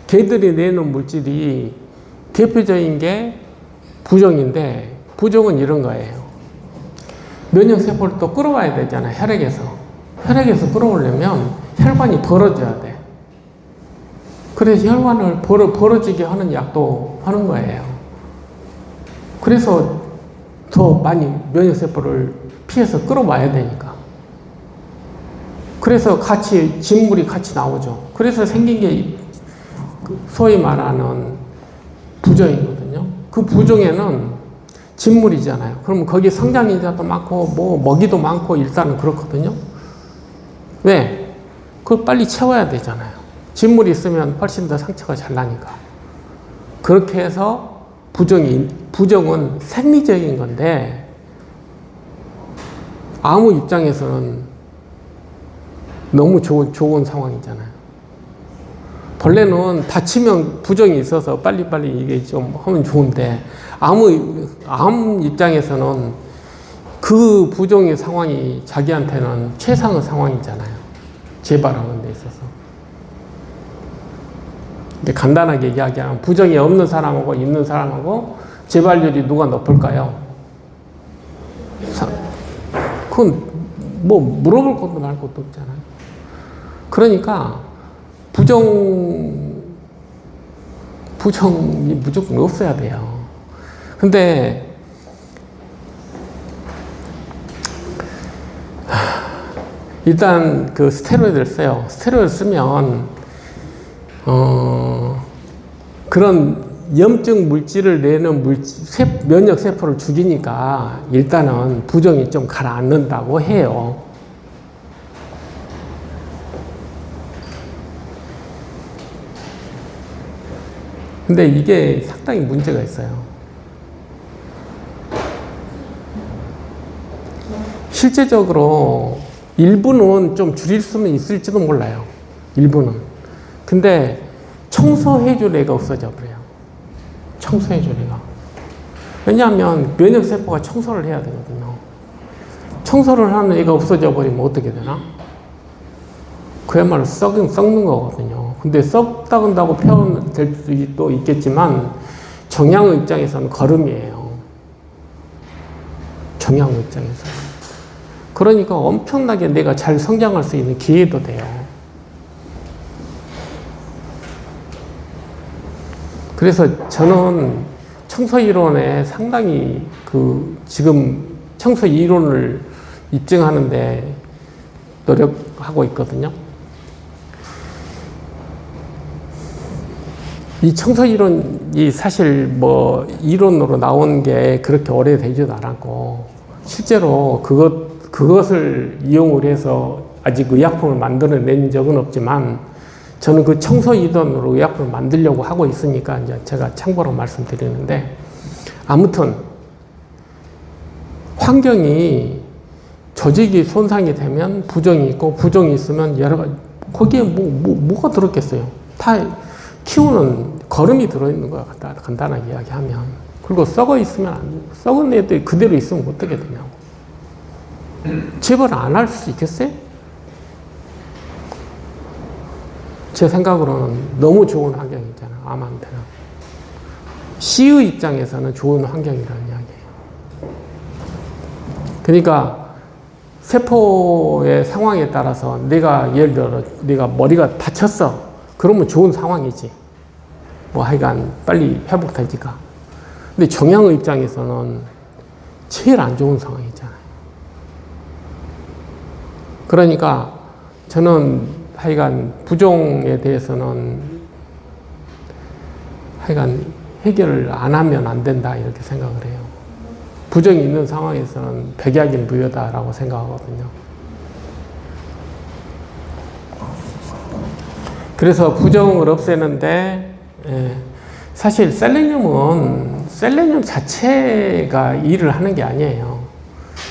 걔들이 내는 물질이 대표적인 게 부종인데 부종은 이런 거예요. 면역세포를 또 끌어와야 되잖아요. 혈액에서 끌어오려면 혈관이 벌어져야 돼. 그래서 혈관을 벌어지게 하는 약도 하는 거예요. 그래서 더 많이 면역세포를 피해서 끌어와야 되니까. 그래서 같이 진물이 같이 나오죠. 그래서 생긴 게 소위 말하는 부종이거든요. 그 부종에는 진물이잖아요. 그러면 거기 성장인자도 많고 뭐 먹이도 많고 일단은 그렇거든요. 왜? 그걸 빨리 채워야 되잖아요. 진물이 있으면 훨씬 더 상처가 잘 나니까. 그렇게 해서 부종은 생리적인 건데 아무 입장에서는 너무 좋은 상황이잖아요. 벌레는 다치면 부종이 있어서 빨리빨리 이게 좀 하면 좋은데 암 입장에서는 그 부종의 상황이 자기한테는 최상의 상황이잖아요. 재발하는 데 있어서. 간단하게 이야기하면 부종이 없는 사람하고 있는 사람하고 재발률이 누가 높을까요? 그건 뭐 물어볼 것도 말 것도 없잖아요. 그러니까 부종이 무조건 없어야 돼요. 근데 일단 그 스테로이드를 써요. 스테로이드 쓰면 그런 염증 물질을 내는 면역세포를 죽이니까 일단은 부종이 좀 가라앉는다고 해요. 근데 이게 상당히 문제가 있어요. 실제적으로 일부는 좀 줄일 수는 있을지도 몰라요. 일부는. 근데 청소해줄 애가 없어져 버려요. 청소해줄 애가. 왜냐하면 면역세포가 청소를 해야 되거든요. 청소를 하는 애가 없어져 버리면 어떻게 되나? 그야말로 썩는 거거든요. 근데 썩다간다고 표현될 수도 있겠지만 정양의 입장에서는 거름이에요. 정양의 입장에서. 그러니까 엄청나게 내가 잘 성장할 수 있는 기회도 돼요. 그래서 저는 청소 이론에 상당히 지금 청소 이론을 입증하는데 노력하고 있거든요. 이 청소 이론이 사실 뭐 이론으로 나온 게 그렇게 오래되지도 않았고 실제로 그것을 이용을 해서 아직 의약품을 만들어낸 적은 없지만 저는 그 청소 이론으로 의약품을 만들려고 하고 있으니까 이제 제가 참고로 말씀드리는데 아무튼 환경이 조직이 손상이 되면 부종이 있고 부종이 있으면 여러 가지 거기에 뭐가 들었겠어요. 다 키우는 거름이 들어있는 거야. 간단하게 이야기하면. 그리고 썩은 애들이 그대로 있으면 어떻게 되냐고. 재발 안 할 수 있겠어요? 제 생각으로는 너무 좋은 환경이잖아요. 암한테는. C의 입장에서는 좋은 환경이라는 이야기예요. 그러니까 세포의 상황에 따라서 내가 예를 들어 내가 머리가 다쳤어. 그러면 좋은 상황이지. 뭐 하여간 빨리 회복되니까. 근데 종양의 입장에서는 제일 안 좋은 상황이잖아요. 그러니까 저는 하여간 부종에 대해서는 하여간 해결을 안 하면 안 된다 이렇게 생각을 해요. 부정이 있는 상황에서는 백약인 무효다라고 생각하거든요. 그래서 부정을 없애는데 사실 셀레늄 자체가 일을 하는 게 아니에요.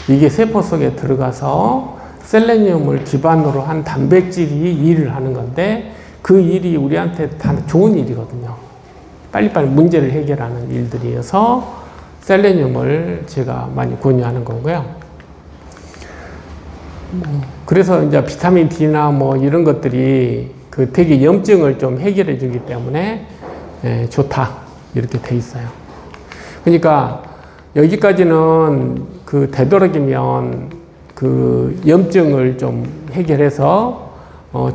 이게 세포 속에 들어가서 셀레늄을 기반으로 한 단백질이 일을 하는 건데 그 일이 우리한테 다 좋은 일이거든요. 빨리빨리 문제를 해결하는 일들이어서 셀레늄을 제가 많이 권유하는 거고요. 그래서 이제 비타민 D나 뭐 이런 것들이 그 되게 염증을 좀 해결해 주기 때문에 좋다 이렇게 돼 있어요. 그러니까 여기까지는 그 되도록이면 그 염증을 좀 해결해서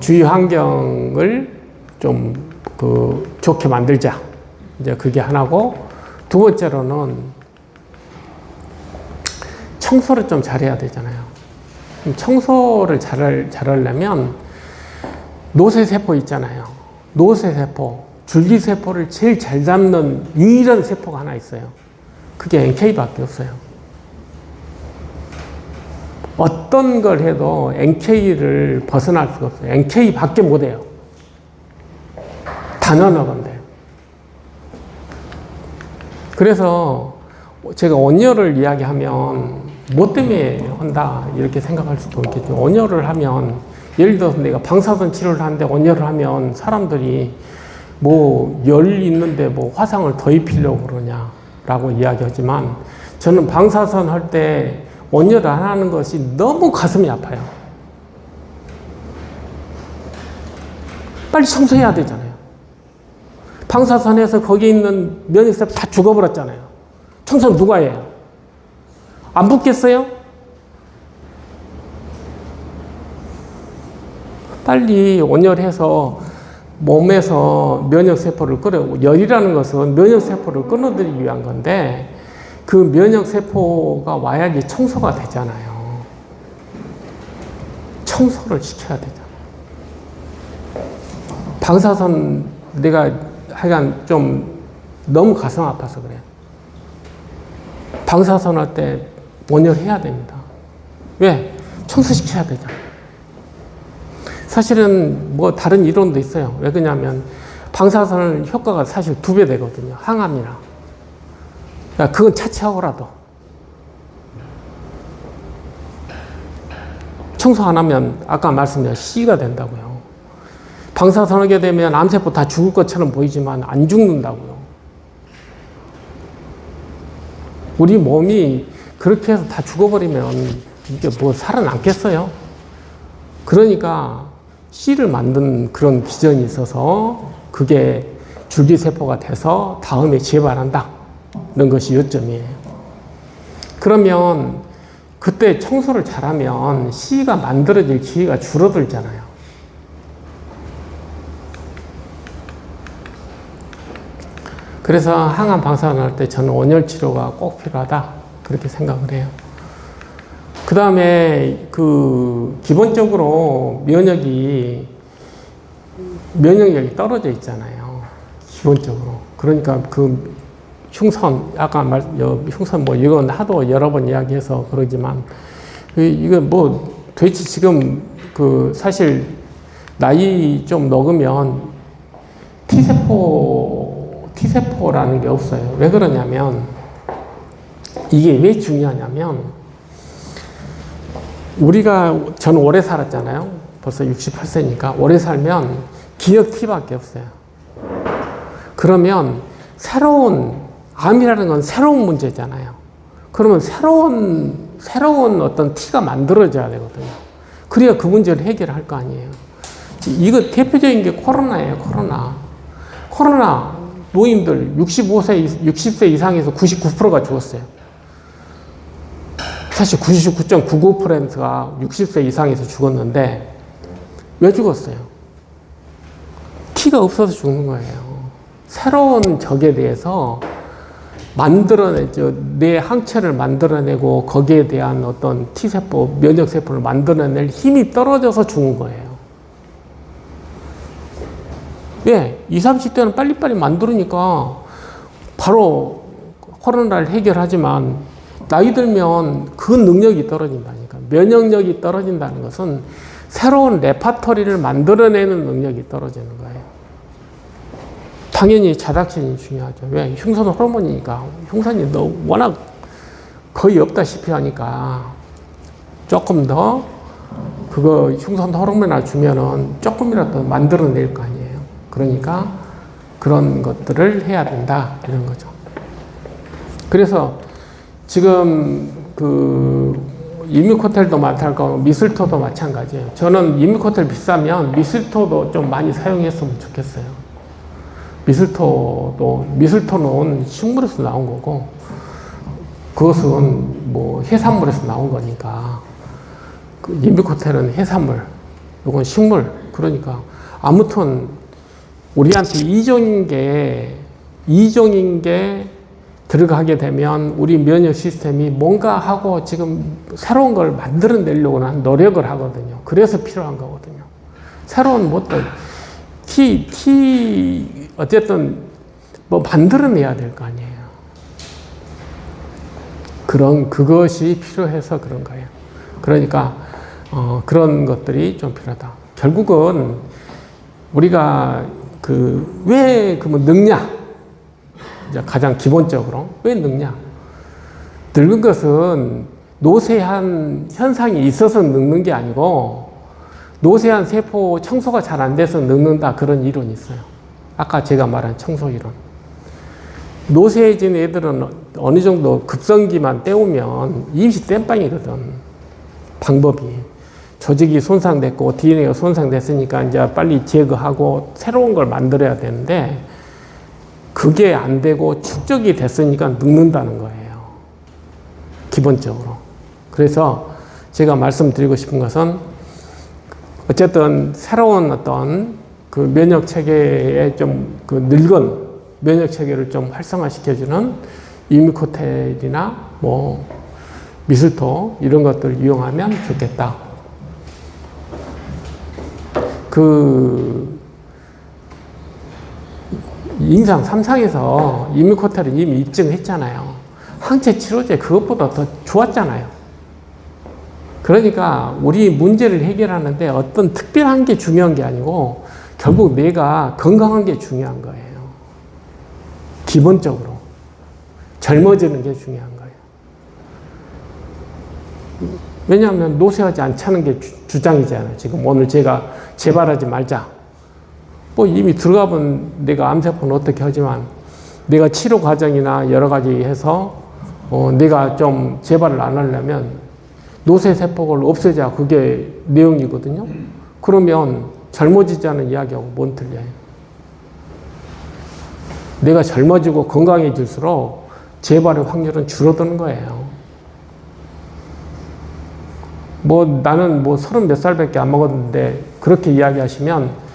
주위 환경을 좀 그 좋게 만들자. 이제 그게 하나고, 두 번째로는 청소를 좀 잘해야 되잖아요. 청소를 잘하려면 노쇠세포 있잖아요. 노쇠세포, 줄기세포를 제일 잘 잡는 유일한 세포가 하나 있어요. 그게 NK밖에 없어요. 어떤 걸 해도 NK를 벗어날 수가 없어요. NK밖에 못해요. 단언하건데. 그래서 제가 온열을 이야기하면 뭐 때문에 한다 이렇게 생각할 수도 있겠죠. 온열을 하면 예를 들어서 내가 방사선 치료를 하는데 온열을 하면 사람들이 뭐 열 있는데 뭐 화상을 더 입히려고 그러냐라고 이야기하지만 저는 방사선 할 때 온열 안 하는 것이 너무 가슴이 아파요. 빨리 청소해야 되잖아요. 방사선에서 거기 있는 면역세포 다 죽어버렸잖아요. 청소는 누가 해요? 안 붙겠어요? 빨리 온열해서 몸에서 면역세포를 열이라는 것은 면역세포를 끊어들이기 위한 건데 그 면역세포가 와야지 청소가 되잖아요. 청소를 시켜야 되잖아요. 방사선 내가 하여간 좀 너무 가슴 아파서 그래요. 방사선 할 때 온열해야 됩니다. 왜? 청소시켜야 되잖아요. 사실은 뭐 다른 이론도 있어요. 왜 그러냐면 방사선 효과가 사실 2배 되거든요. 항암이나. 그러니까 그건 차치하고라도. 청소 안 하면 아까 말씀드린 C가 된다고요. 방사선 하게 되면 암세포 다 죽을 것처럼 보이지만 안 죽는다고요. 우리 몸이 그렇게 해서 다 죽어버리면 이게 뭐 살아남겠어요? 그러니까 C를 만든 그런 기전이 있어서 그게 줄기세포가 돼서 다음에 재발한다. 이런 것이 요점이에요. 그러면 그때 청소를 잘하면 C가 만들어질 기회가 줄어들잖아요. 그래서 항암 방사선 할 때 저는 온열 치료가 꼭 필요하다. 그렇게 생각을 해요. 그 다음에 기본적으로 면역력이 떨어져 있잖아요. 기본적으로. 그러니까 흉선, 아까 흉선 뭐 이건 하도 여러 번 이야기해서 그러지만 이건 뭐 도대체 지금 사실 나이 좀 먹으면 T세포라는 게 없어요. 왜 그러냐면 이게 왜 중요하냐면 저는 오래 살았잖아요. 벌써 68세니까 오래 살면 기억 T밖에 없어요. 그러면 암이라는 건 새로운 문제잖아요. 그러면 새로운 어떤 T가 만들어져야 되거든요. 그래야 그 문제를 해결할 거 아니에요. 이거 대표적인 게 코로나예요. 코로나 노인들 60세 이상에서 99%가 죽었어요. 사실 99.99%가 60세 이상에서 죽었는데 왜 죽었어요? T가 없어서 죽는 거예요. 새로운 적에 대해서 만들어내죠. 내 항체를 만들어내고 거기에 대한 어떤 T세포, 면역세포를 만들어낼 힘이 떨어져서 죽은 거예요. 왜? 20, 30대는 빨리빨리 만들으니까 바로 코로나를 해결하지만 나이 들면 그 능력이 떨어진다니까. 면역력이 떨어진다는 것은 새로운 레파토리를 만들어내는 능력이 떨어지는 거예요. 당연히 자닥신이 중요하죠. 왜? 흉선 호르몬이니까. 흉선이 워낙 거의 없다시피 하니까 조금 더 그거 흉선 호르몬을 주면은 조금이라도 만들어낼 거 아니에요. 그러니까 그런 것들을 해야 된다. 이런 거죠. 그래서 지금 그 이뮤코텔도 마찬가지고 미슬토도 마찬가지예요. 저는 이뮤코텔 비싸면 미슬토도 좀 많이 사용했으면 좋겠어요. 미슬토는 식물에서 나온 거고, 그것은 뭐 해산물에서 나온 거니까, 그 이뮤코텔은 해산물, 이건 식물. 그러니까 아무튼 우리한테 이종인 게 들어가게 되면 우리 면역 시스템이 뭔가 하고 지금 새로운 걸 만들어내려고 하는 노력을 하거든요. 그래서 필요한 거거든요. 새로운 것들, 어쨌든 뭐 만들어내야 될 거 아니에요. 그것이 필요해서 그런 거예요. 그러니까, 그런 것들이 좀 필요하다. 결국은 우리가 왜 그러면 늙냐? 이제 가장 기본적으로 왜 늙냐? 늙은 것은 노쇠한 현상이 있어서 늙는 게 아니고 노쇠한 세포 청소가 잘 안 돼서 늙는다, 그런 이론이 있어요. 아까 제가 말한 청소 이론. 노쇠해진 애들은 어느 정도 급성기만 때우면 임시 땜빵이거든. 방법이. 조직이 손상됐고 DNA가 손상됐으니까 이제 빨리 제거하고 새로운 걸 만들어야 되는데 그게 안 되고 축적이 됐으니까 늙는다는 거예요. 기본적으로. 그래서 제가 말씀드리고 싶은 것은 어쨌든 새로운 어떤 그 면역 체계에 좀 그 늙은 면역 체계를 좀 활성화시켜주는 이뮤코텔이나 뭐 미슬토 이런 것들을 이용하면 좋겠다. 임상 3상에서 이뮤코텔을 이미 입증했잖아요. 항체 치료제 그것보다 더 좋았잖아요. 그러니까 우리 문제를 해결하는데 어떤 특별한 게 중요한 게 아니고 결국 내가 건강한 게 중요한 거예요. 기본적으로. 젊어지는 게 중요한 거예요. 왜냐하면 노쇠하지 않자는 게 주장이잖아요. 지금 오늘 제가 재발하지 말자. 뭐 이미 들어가본 내가 암세포는 어떻게 하지만 내가 치료 과정이나 여러 가지 해서 내가 좀 재발을 안 하려면 노쇠세포를 없애자, 그게 내용이거든요. 그러면 젊어지자는 이야기하고 뭔 틀려요? 내가 젊어지고 건강해질수록 재발의 확률은 줄어드는 거예요. 뭐 나는 뭐 30몇 살밖에 안 먹었는데 그렇게 이야기하시면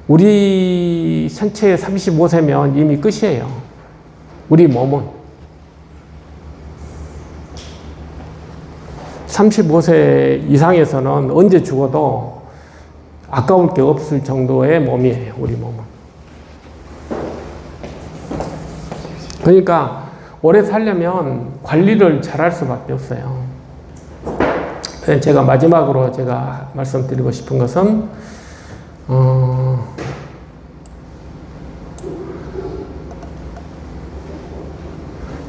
우리 생체 35세면 이미 끝이에요. 우리 몸은. 35세 이상에서는 언제 죽어도 아까울 게 없을 정도의 몸이에요. 우리 몸은. 그러니까 오래 살려면 관리를 잘할 수밖에 없어요. 제가 마지막으로 제가 말씀드리고 싶은 것은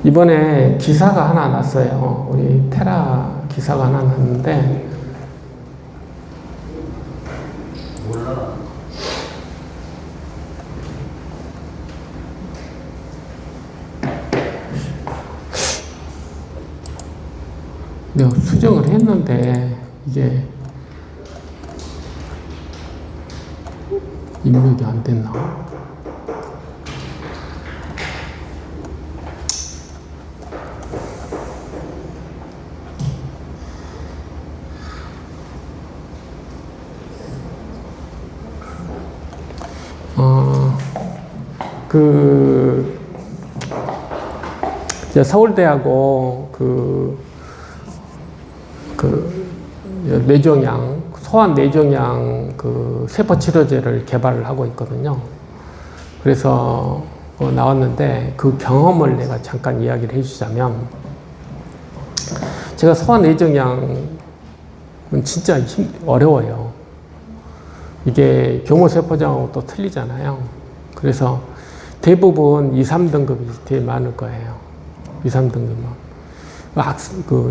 이번에 기사가 하나 났어요. 우리 테라 기사가 하나 났는데 내가 수정을 했는데 이게 입력이 안 됐나? 그 이제 서울대하고 뇌종양, 소환 뇌종양 그 세포 치료제를 개발을 하고 있거든요. 그래서 나왔는데 그 경험을 내가 잠깐 이야기를 해주자면, 제가 소환 뇌종양은 진짜 어려워요. 이게 교모세포장하고 또 틀리잖아요. 그래서 대부분 2, 3등급이 되게 많을 거예요. 2, 3등급만.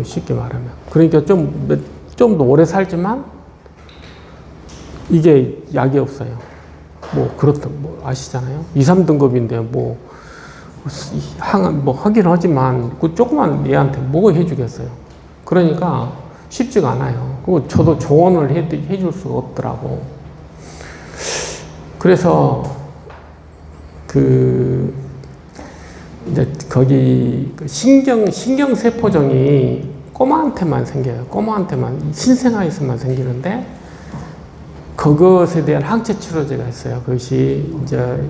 쉽게 말하면. 그러니까 좀 더 오래 살지만 이게 약이 없어요. 아시잖아요. 2, 3등급인데 하긴 하지만 그 조그만 얘한테 뭐 해주겠어요. 그러니까 쉽지가 않아요. 그리고 저도 조언을 해줄 수가 없더라고. 그래서 이제 거기 신경세포종이 꼬마한테만 생겨요. 꼬마한테만, 신생아에서만 생기는데, 그것에 대한 항체 치료제가 있어요. 그것이 이제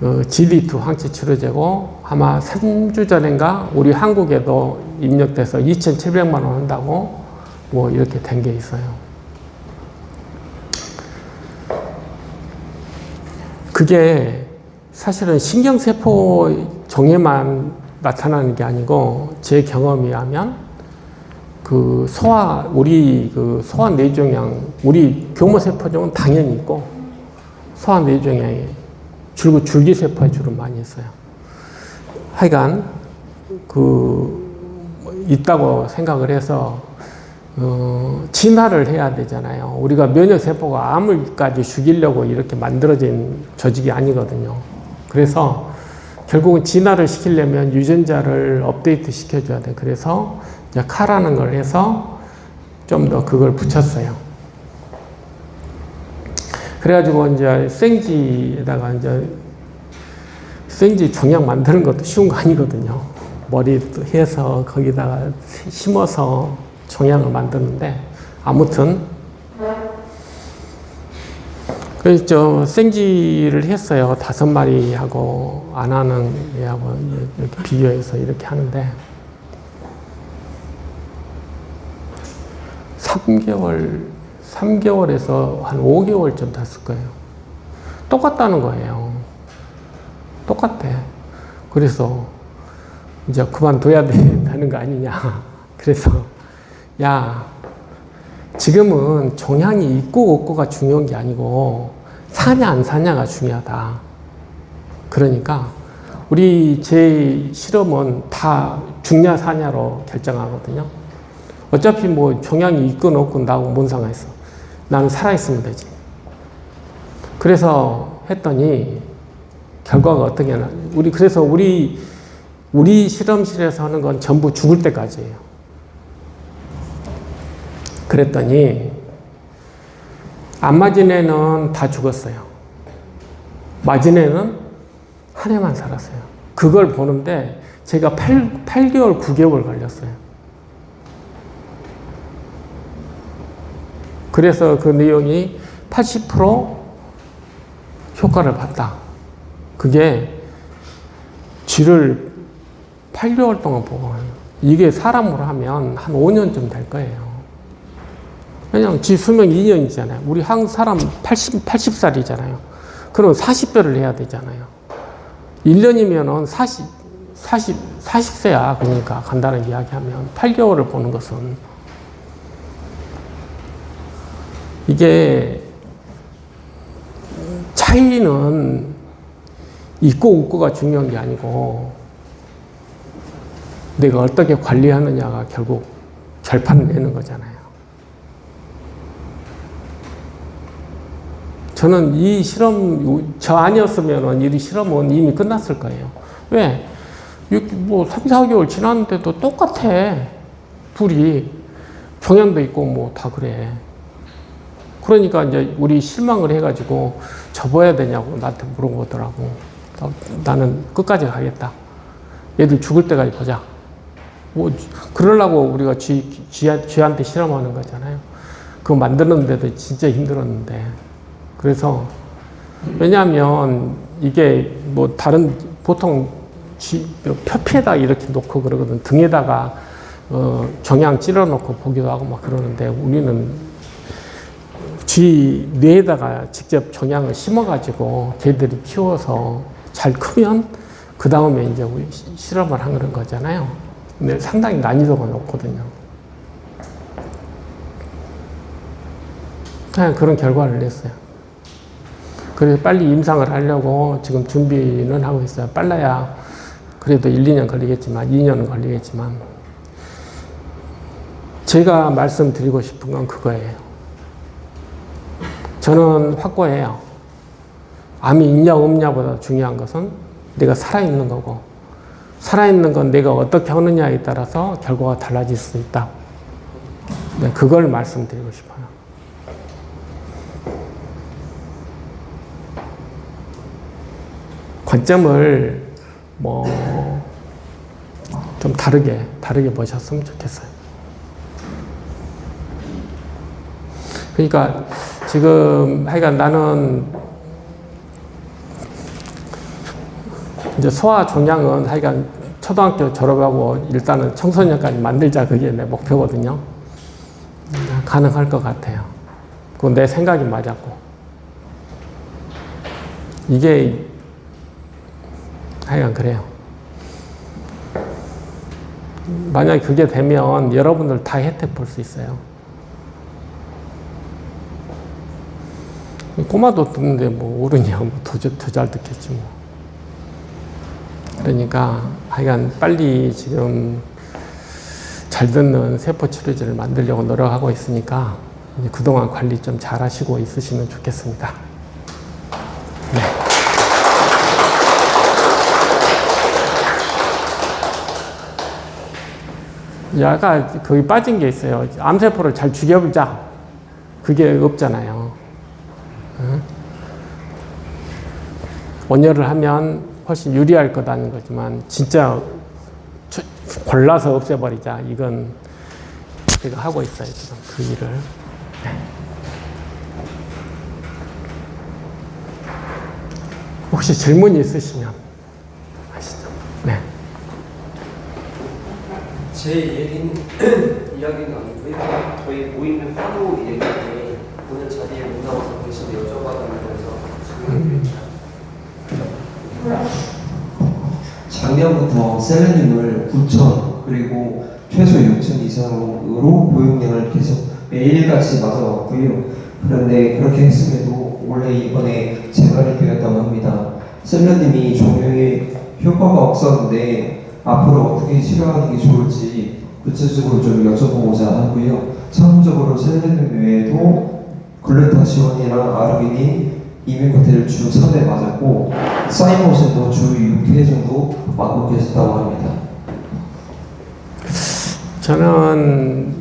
GD2 항체 치료제고, 아마 3주 전인가 우리 한국에도 입력돼서 2,700만 원 한다고 이렇게 된 게 있어요. 그게 사실은 신경세포 종에만 나타나는 게 아니고, 제 경험에 의하면 우리 소환 뇌종양, 우리 교모세포종은 당연히 있고, 소환 뇌종양이 줄기세포에 주로 많이 있어요. 하여간 있다고 생각을 해서 진화를 해야 되잖아요. 우리가 면역세포가 암을까지 죽이려고 이렇게 만들어진 조직이 아니거든요. 그래서 결국은 진화를 시키려면 유전자를 업데이트 시켜줘야 돼. 그래서 이제 카라는 걸 해서 좀 더 그걸 붙였어요. 그래가지고 이제 생지에다가 생지 종양 만드는 것도 쉬운 거 아니거든요. 머리도 해서 거기다가 심어서 종양을 만드는데, 아무튼 그래서 생지를 했어요. 5마리하고 안 하는 애하고 이렇게 비교해서 이렇게 하는데, 3개월에서 한 5개월쯤 됐을 거예요. 똑같다는 거예요. 똑같아. 그래서 이제 그만둬야 되는 거 아니냐. 그래서 야, 지금은 종양이 있고 없고가 중요한 게 아니고 사냐 안 사냐가 중요하다. 그러니까 제 실험은 다 죽냐 사냐로 결정하거든요. 어차피 종양이 있건 없건 나하고 뭔 상관 있어. 나는 살아있으면 되지. 그래서 했더니 결과가 어떻게 그래서 우리 실험실에서 하는 건 전부 죽을 때까지예요. 그랬더니 안 맞은 애는 다 죽었어요. 맞은 애는 한 해만 살았어요. 그걸 보는데 제가 8개월, 9개월 걸렸어요. 그래서 그 내용이 80% 효과를 봤다. 그게 쥐를 8개월 동안 보고, 이게 사람으로 하면 한 5년쯤 될 거예요. 왜냐면 쥐 수명 2년이잖아요. 우리 한국 사람 80살이잖아요. 그럼 40배를 해야 되잖아요. 1년이면은 40세야. 그러니까 간단하게 이야기하면 8개월을 보는 것은, 이게 차이는 있고 없고가 중요한 게 아니고 내가 어떻게 관리하느냐가 결국 결판을 내는 거잖아요. 저는 이 실험, 저 아니었으면 이 실험은 이미 끝났을 거예요. 왜? 3, 4개월 지났는데도 똑같아. 둘이. 종양도 있고 다 그래. 그러니까 이제 우리 실망을 해가지고 접어야 되냐고 나한테 물어보더라고. 나는 끝까지 가겠다. 얘들 죽을 때까지 보자. 그러려고 우리가 쥐한테 실험하는 거잖아요. 그거 만드는데도 진짜 힘들었는데. 그래서, 왜냐하면 이게 뭐 다른 보통 표피에다 이렇게 놓고 그러거든. 등에다가 종양 찔러 놓고 보기도 하고 막 그러는데 우리는 쥐 뇌에다가 직접 종양을 심어가지고 개들이 키워서 잘 크면 그 다음에 이제 우리 실험을 하는 거잖아요. 근데 상당히 난이도가 높거든요. 그냥 그런 결과를 냈어요. 그래서 빨리 임상을 하려고 지금 준비는 하고 있어요. 빨라야 그래도 1, 2년 걸리겠지만, 2년은 걸리겠지만, 제가 말씀드리고 싶은 건 그거예요. 저는 확고해요. 암이 있냐 없냐보다 중요한 것은 내가 살아있는 거고, 살아있는 건 내가 어떻게 하느냐에 따라서 결과가 달라질 수 있다. 네, 그걸 말씀드리고 싶어요. 관점을 좀 다르게 보셨으면 좋겠어요. 그러니까 지금 하여간 나는 이제 소아 종양은 하여간 초등학교 졸업하고 일단은 청소년까지 만들자, 그게 내 목표거든요. 가능할 것 같아요. 그건 내 생각이 맞았고. 이게 하여간 그래요. 만약에 그게 되면 여러분들 다 혜택 볼 수 있어요. 꼬마도 듣는데 뭐 어른이야 뭐 더 잘 듣겠지 뭐. 그러니까 하여간 빨리 지금 잘 듣는 세포 치료제를 만들려고 노력하고 있으니까 이제 그동안 관리 좀 잘 하시고 있으시면 좋겠습니다. 네. 아까 거기 빠진 게 있어요. 암세포를 잘 죽여보자. 그게 없잖아요. 응? 원열을 하면 훨씬 유리할 거다는 거지만 진짜 골라서 없애버리자. 이건 제가 하고 있어요. 지금 그 일을. 네. 혹시 질문이 있으시면 하시죠. 네. 제 이야기는 아니고요. 저희 모임의 화로 얘기인데 오늘 자리에 못 나와서 대신 여쭤봐달라고 작년부터 셀레늄을 9,000 그리고 최소 6,000 이상으로 보용량을 계속 매일같이 맞아왔고요. 그런데 그렇게 했음에도 원래 이번에 재발이 되었다고 합니다. 셀레늄이 종양에 효과가 없었는데 앞으로 어떻게 치료하는 게 좋을지 구체적으로 좀 여쭤보고자 하고요. 참고적으로 셀레늄 외에도 글루타치온이랑 아르기닌, 이민코테를 주 3회 맞았고 사이모신도 주 6회 정도 맞고 계셨다고 합니다. 저는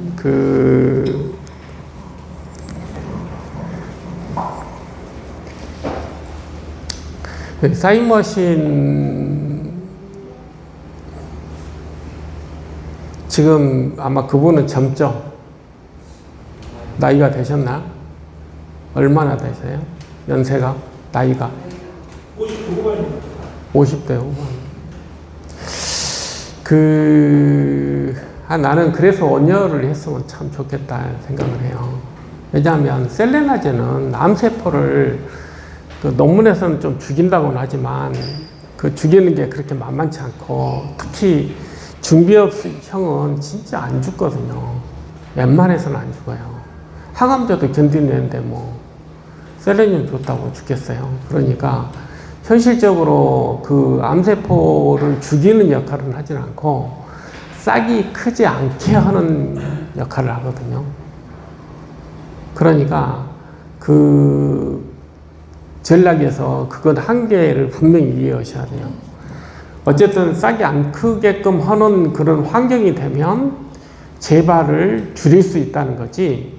사이머신 지금 아마 그분은 젊죠? 나이가 되셨나? 얼마나 되세요? 연세가? 나이가? 50대 후반. 나는 그래서 원열을 했으면 참 좋겠다 생각을 해요. 왜냐하면 셀레나제는 암세포를 그 논문에서는 좀 죽인다고는 하지만 그 죽이는 게 그렇게 만만치 않고 특히 준비업형은 진짜 안 죽거든요. 웬만해서는 안 죽어요. 항암제도 견디는데 뭐 셀레늄 줬다고 죽겠어요. 그러니까 현실적으로 그 암세포를 죽이는 역할은 하진 않고 싹이 크지 않게 하는 역할을 하거든요. 그러니까 그 전략에서 그건 한계를 분명히 이해하셔야 돼요. 어쨌든 싹이 안 크게끔 하는 그런 환경이 되면 재발을 줄일 수 있다는 거지,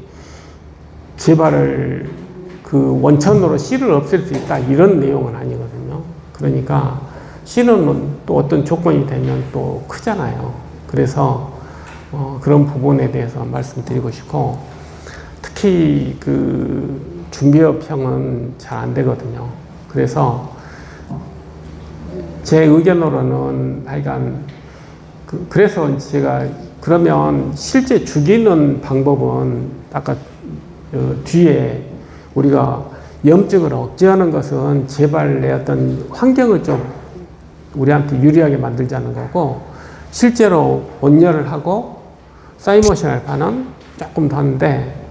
재발을 그 원천으로 씨를 없앨 수 있다 이런 내용은 아니거든요. 그러니까 씨는 또 어떤 조건이 되면 또 크잖아요. 그래서 그런 부분에 대해서 말씀드리고 싶고, 특히 그 준비업형은 잘 안 되거든요. 그래서 제 의견으로는 하여간 그래서 제가 그러면 실제 죽이는 방법은 아까 뒤에 우리가 염증을 억제하는 것은 제발 내 어떤 환경을 좀 우리한테 유리하게 만들자는 거고, 실제로 온열을 하고 사이모션 알파는 조금 더 하는데,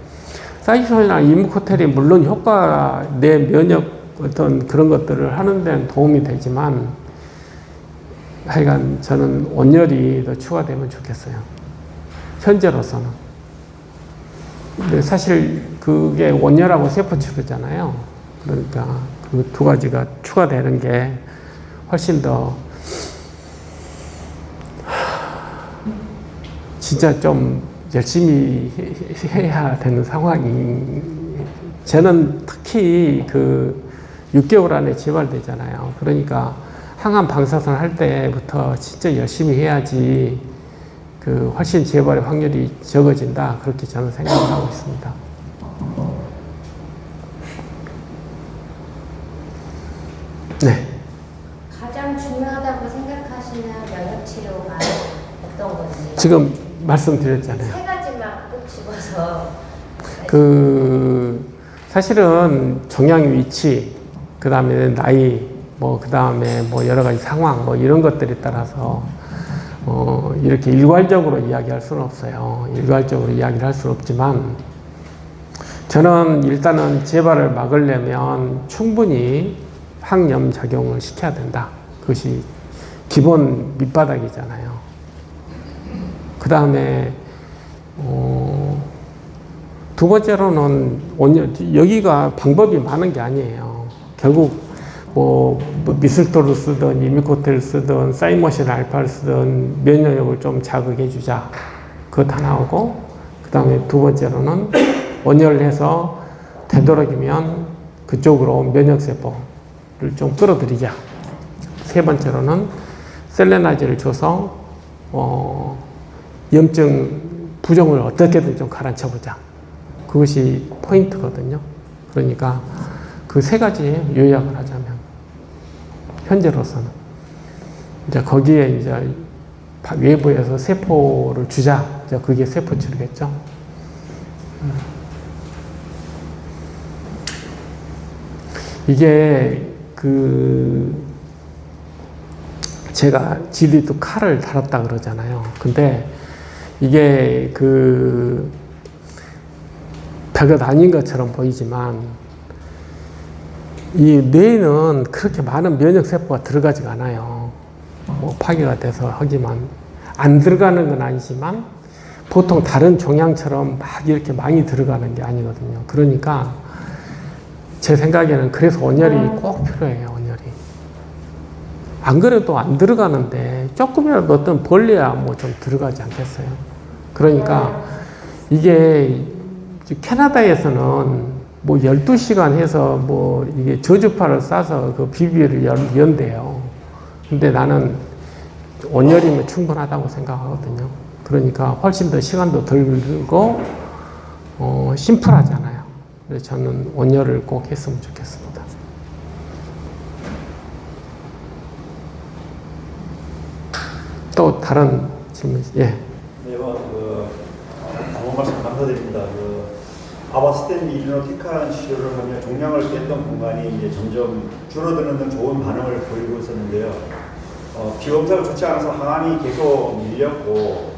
사이모션이나 이무코텔이 물론 효과, 내 면역 어떤 그런 것들을 하는 데는 도움이 되지만, 하여간 저는 온열이 더 추가되면 좋겠어요. 현재로서는. 근데 사실 그게 온열하고 세포치료잖아요. 그러니까 그 두 가지가 추가되는 게 훨씬 더 진짜 좀 열심히 해야 되는 상황이, 저는 특히 그 6개월 안에 재발되잖아요. 그러니까 항암 방사선 할 때부터 진짜 열심히 해야지 그 훨씬 재발의 확률이 적어진다. 그렇게 저는 생각을 하고 있습니다. 네. 가장 중요하다고 생각하시는 면역 치료가 어떤 건지 지금 말씀드렸잖아요. 세 가지만 꼭 집어서. 사실은 종양 위치, 그 다음에 나이, 그 다음에 여러 가지 상황, 이런 것들에 따라서, 이렇게 일괄적으로 이야기할 수는 없어요. 일괄적으로 이야기를 할 수는 없지만, 저는 일단은 재발을 막으려면 충분히 항염 작용을 시켜야 된다. 그것이 기본 밑바닥이잖아요. 그 다음에, 두 번째로는 여기가 방법이 많은 게 아니에요. 결국 미슬토를 쓰든 이미코텔을 쓰든 사이모신 알파를 쓰든 면역력을 좀 자극해 주자. 그것 하나 하고, 그 다음에 두 번째로는 온열을 해서 되도록이면 그쪽으로 면역세포를 좀 끌어들이자. 세 번째로는 셀레나이즈를 줘서 염증 부종을 어떻게든 좀 가라앉혀보자. 그것이 포인트거든요. 그러니까 그 세 가지 요약을 하자면, 현재로서는 이제 거기에 이제 외부에서 세포를 주자. 이제 그게 세포 치료겠죠. 이게 제가 지디도 칼을 달았다 그러잖아요. 근데 이게 별것 아닌 것처럼 보이지만, 이 뇌에는 그렇게 많은 면역세포가 들어가지가 않아요. 파괴가 돼서 하지만, 안 들어가는 건 아니지만, 보통 다른 종양처럼 막 이렇게 많이 들어가는 게 아니거든요. 그러니까, 제 생각에는 그래서 온열이 꼭 필요해요, 온열이. 안 그래도 안 들어가는데, 조금이라도 어떤 벌레야 좀 들어가지 않겠어요? 그러니까, 이게, 캐나다에서는 12시간 해서 이게 저주파를 쏴서 그 비비를 연대요. 근데 나는 온열이면 충분하다고 생각하거든요. 그러니까 훨씬 더 시간도 덜 들고, 심플하잖아요. 그래서 저는 온열을 꼭 했으면 좋겠습니다. 또 다른 질문, 예. 네, 방금 말씀 감사드립니다. 아바스텐 일리노티카라는 치료를 하며 종양을 깼던 공간이 이제 점점 줄어드는 등 좋은 반응을 보이고 있었는데요. 비검사가 좋지 않아서 항암이 계속 밀렸고,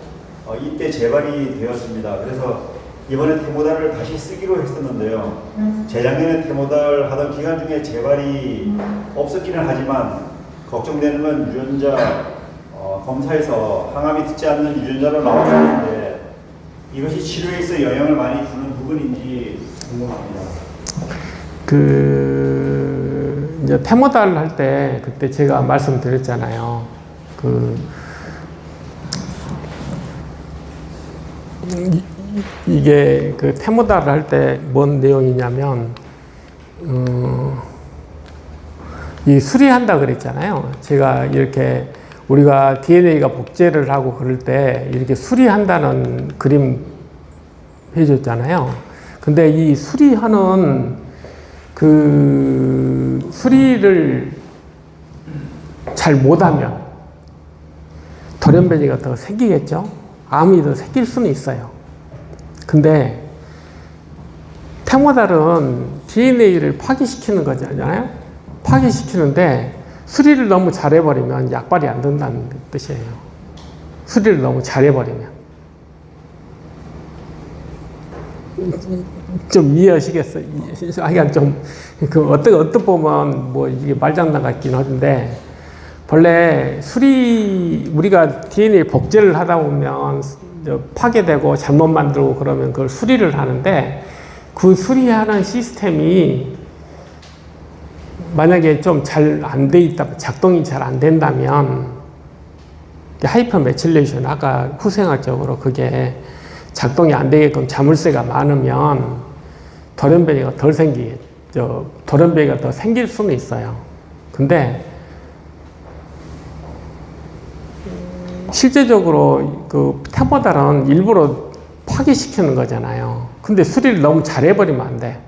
이때 재발이 되었습니다. 그래서 이번에 테모달을 다시 쓰기로 했었는데요. 재작년에 테모달 하던 기간 중에 재발이 없었기는 하지만, 걱정되는 건 유전자, 검사에서 항암이 듣지 않는 유전자로 나왔었는데, 이것이 치료에 있어 영향을 많이 주는 부분인지 궁금합니다. 이제 테모달 할 때, 그때 제가 말씀드렸잖아요. 이게 테모달 할 때 뭔 내용이냐면, 이 수리한다 그랬잖아요. 제가 이렇게 우리가 DNA가 복제를 하고 그럴 때 이렇게 수리한다는 그림 해줬잖아요. 근데 이 수리하는 수리를 잘 못하면 돌연변이가 더 생기겠죠. 암이 더 생길 수는 있어요. 근데 태모달은 DNA를 파괴시키는 거잖아요. 파괴시키는데 수리를 너무 잘해버리면 약발이 안 된다는 뜻이에요. 수리를 너무 잘해버리면. 좀 이해하시겠어요? 하여간 좀, 어떤 보면 뭐 이게 말장난 같긴 한데, 본래 우리가 DNA 복제를 하다 보면 파괴되고 잘못 만들고 그러면 그걸 수리를 하는데, 그 수리하는 시스템이 만약에 좀 잘 안 돼 있다, 작동이 잘 안 된다면, 하이퍼 메칠레이션, 아까 후생학적으로 그게 작동이 안 되게끔 자물쇠가 많으면 돌연변이가 돌연변이가 더 생길 수는 있어요. 근데 실제적으로 그 태모달은 일부러 파괴시키는 거잖아요. 근데 수리를 너무 잘해버리면 안 돼.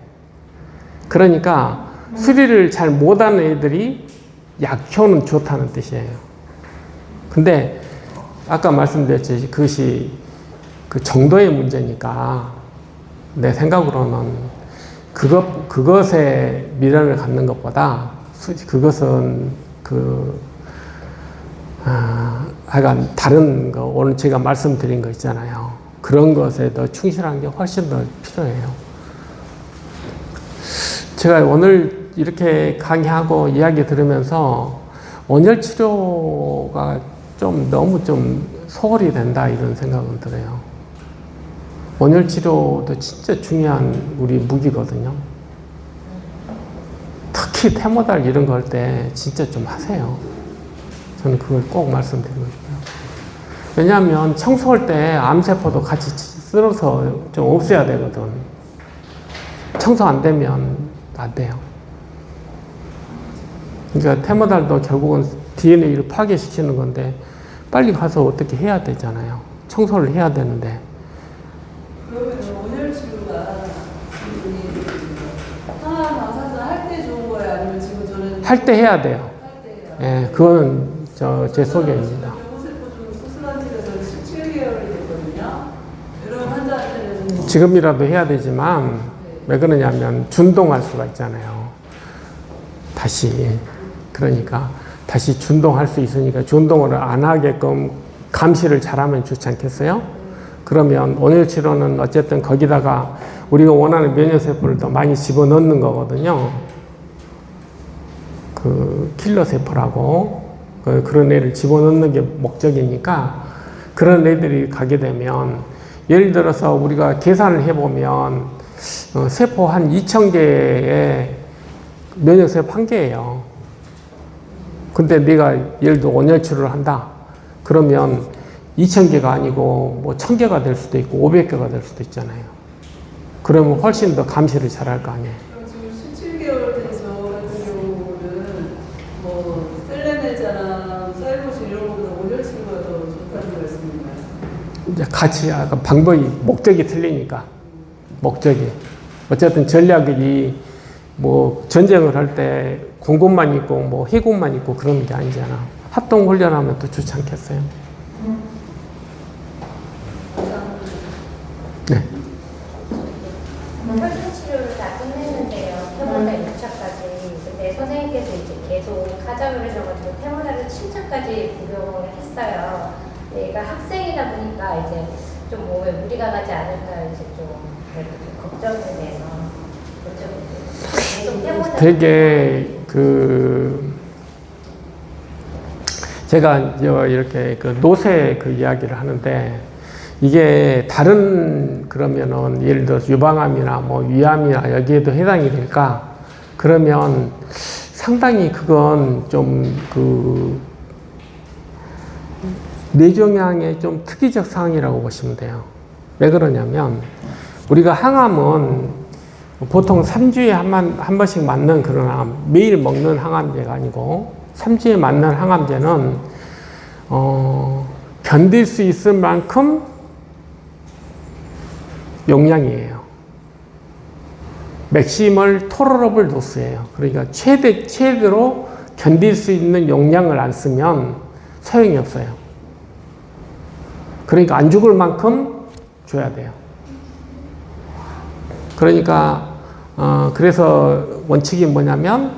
그러니까 수리를 잘 못하는 애들이 약효는 좋다는 뜻이에요. 근데 아까 말씀드렸듯이 그것이 그 정도의 문제니까 내 생각으로는 그것에 미련을 갖는 것보다 그것은 하여간 다른 거 오늘 제가 말씀드린 거 있잖아요. 그런 것에 더 충실한 게 훨씬 더 필요해요. 제가 오늘 이렇게 강의하고 이야기 들으면서 온열 치료가 너무 소홀히 된다 이런 생각은 들어요. 온열 치료도 진짜 중요한 우리 무기거든요. 특히 태모달 이런 거 할 때 진짜 좀 하세요. 저는 그걸 꼭 말씀드리고 싶어요. 왜냐하면 청소할 때 암세포도 같이 쓸어서 좀 없애야 되거든. 청소 안 되면 안 돼요. 그러니까 태모달도 결국은 DNA를 파괴시키는 건데 빨리 가서 어떻게 해야 되잖아요. 청소를 해야 되는데. 그러면 온열 치료가 항암 방사선 할 때 좋은 거예요? 아니면 지금 저는 할 때 해야 돼요. 할 때 해요? 예, 그거는 제 소견입니다. 교보세포 좀 수술한 지가 저는 17개월이 됐거든요. 이런 환자한테는 지금이라도 해야 되지만 왜 그러냐면 준동할 수가 있잖아요. 다시. 그러니까 다시 준동할 수 있으니까 준동을 안 하게끔 감시를 잘하면 좋지 않겠어요? 그러면 온열 치료는 어쨌든 거기다가 우리가 원하는 면역세포를 더 많이 집어넣는 거거든요. 그 킬러 세포라고 그런 애를 집어넣는 게 목적이니까 그런 애들이 가게 되면 예를 들어서 우리가 계산을 해보면 세포 한 2,000개에 면역세포 1개예요. 근데 내가 예를 들어 온열 치료를 한다. 그러면 2,000개가 아니고 뭐 1,000개가 될 수도 있고 500개가 될 수도 있잖아요. 그러면 훨씬 더 감시를 잘할 거 아니에요. 그럼 지금 17개월 된 저 같은 경우는 뭐 셀레네자나 사이로신 이런 것보다 온열 치료가 더 좋다는 말씀인가요? 이제 같이 아까 방법이 목적이 틀리니까 목적이 어쨌든 전략이 뭐 전쟁을 할 때 공군만 있고 뭐 해군만 있고 그러는 게 아니잖아. 합동 훈련하면 더 좋지 않겠어요? 네. 혈중 치료를 다 끝냈는데요. 태모달 6차까지. 근데 선생님께서 이제 계속 가자를 해줘가지고 태모달을 7차까지 복용을 했어요. 얘가 학생이다 보니까 이제 좀 몸에 무리가 가지 않을까 이제 좀 걱정이 돼서 계속 태모달. 되게 제가 이렇게 노쇠 이야기를 하는데 이게 다른 그러면은 예를 들어서 유방암이나 뭐 위암이나 여기에도 해당이 될까? 그러면 상당히 그건 좀 뇌종양의 좀 특이적 상황이라고 보시면 돼요. 왜 그러냐면 우리가 항암은 보통 3주에 한 번씩 맞는 그런 암, 매일 먹는 항암제가 아니고 3주에 맞는 항암제는 견딜 수 있을 만큼 용량이에요. 맥시멀 토러러블 도스예요. 그러니까 최대로 견딜 수 있는 용량을 안 쓰면 소용이 없어요. 그러니까 안 죽을 만큼 줘야 돼요. 그러니까 그래서 원칙이 뭐냐면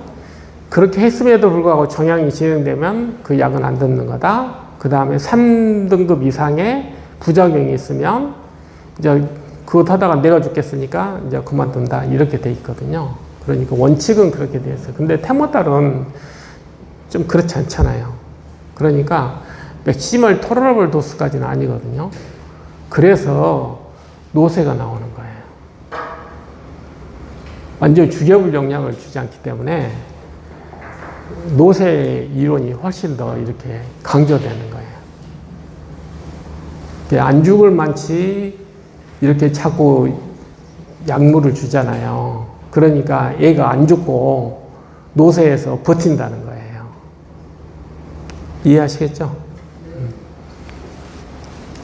그렇게 했음에도 불구하고 종양이 진행되면 그 약은 안 듣는 거다. 그 다음에 3등급 이상의 부작용이 있으면 이제 그것 하다가 내가 죽겠으니까 이제 그만둔다. 이렇게 돼 있거든요. 그러니까 원칙은 그렇게 돼 있어요. 근데 테모달은 좀 그렇지 않잖아요. 그러니까 맥시멀 토러러블 도수까지는 아니거든요. 그래서 노쇠가 나오는 거예요. 완전 죽여볼 용량을 주지 않기 때문에 노쇠 이론이 훨씬 더 이렇게 강조되는 거예요. 안 죽을 만치 이렇게 자꾸 약물을 주잖아요. 그러니까 얘가 안 죽고 노쇠에서 버틴다는 거예요. 이해하시겠죠?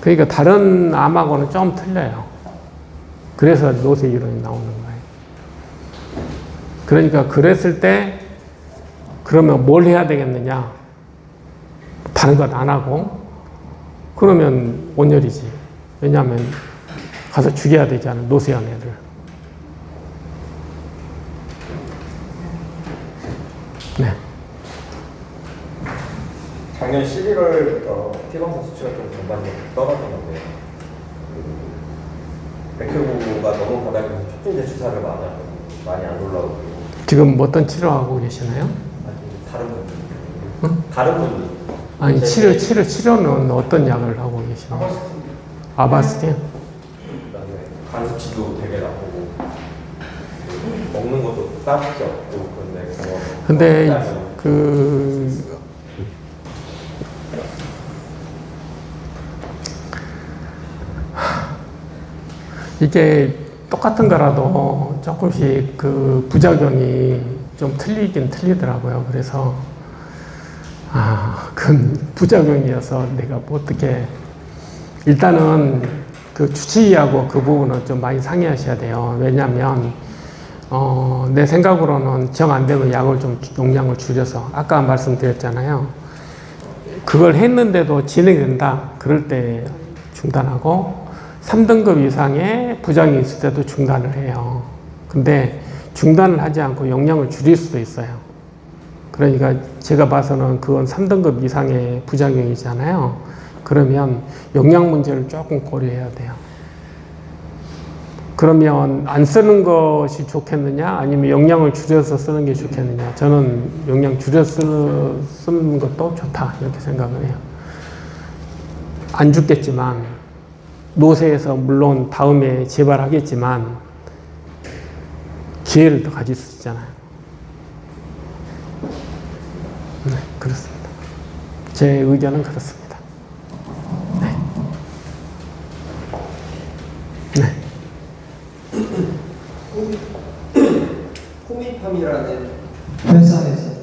그러니까 다른 암하고는 좀 틀려요. 그래서 노쇠 이론이 나오는 거예요. 그러니까 그랬을 때 그러면 뭘 해야 되겠느냐? 다른 것 안 하고 그러면 온열이지. 왜냐하면 가서 죽여야 되잖아. 노쇠한 애들. 네. 작년 11월부터 피검사 수치가 좀 전반적으로 떨어졌는데 백혈구가 너무 바닥에서 촉진제 주사를 많이 안 올라오고 지금 어떤 치료하고 계시나요? 다른 분들 응? 다른 분들 아니 치료는 어떤 약을 하고 계시나요? 아바스틴? 그다음에 간 수치도 되게 나쁘고 먹는 것도 따뜻이 없고 근데 이게 똑같은 거라도 조금씩 그 부작용이 좀 틀리긴 틀리더라고요. 그래서 그건 부작용이어서 내가 뭐 어떻게 일단은 그 주치의하고 그 부분은 좀 많이 상의하셔야 돼요. 왜냐하면 내 생각으로는 정 안 되면 약을 좀 용량을 줄여서 아까 말씀드렸잖아요. 그걸 했는데도 진행된다. 그럴 때 중단하고 3등급 이상의 부작용이 있을 때도 중단을 해요. 근데 중단을 하지 않고 용량을 줄일 수도 있어요. 그러니까 제가 봐서는 그건 3등급 이상의 부작용이잖아요. 그러면 용량 문제를 조금 고려해야 돼요. 그러면 안 쓰는 것이 좋겠느냐 아니면 용량을 줄여서 쓰는 게 좋겠느냐. 저는 용량 줄여서 쓰는 것도 좋다 이렇게 생각을 해요. 안 죽겠지만 노쇠에서 물론 다음에 재발하겠지만 기회를 더 가질 수 있잖아요. 네, 그렇습니다. 제 의견은 그렇습니다. 네. 네. 코미팜이라는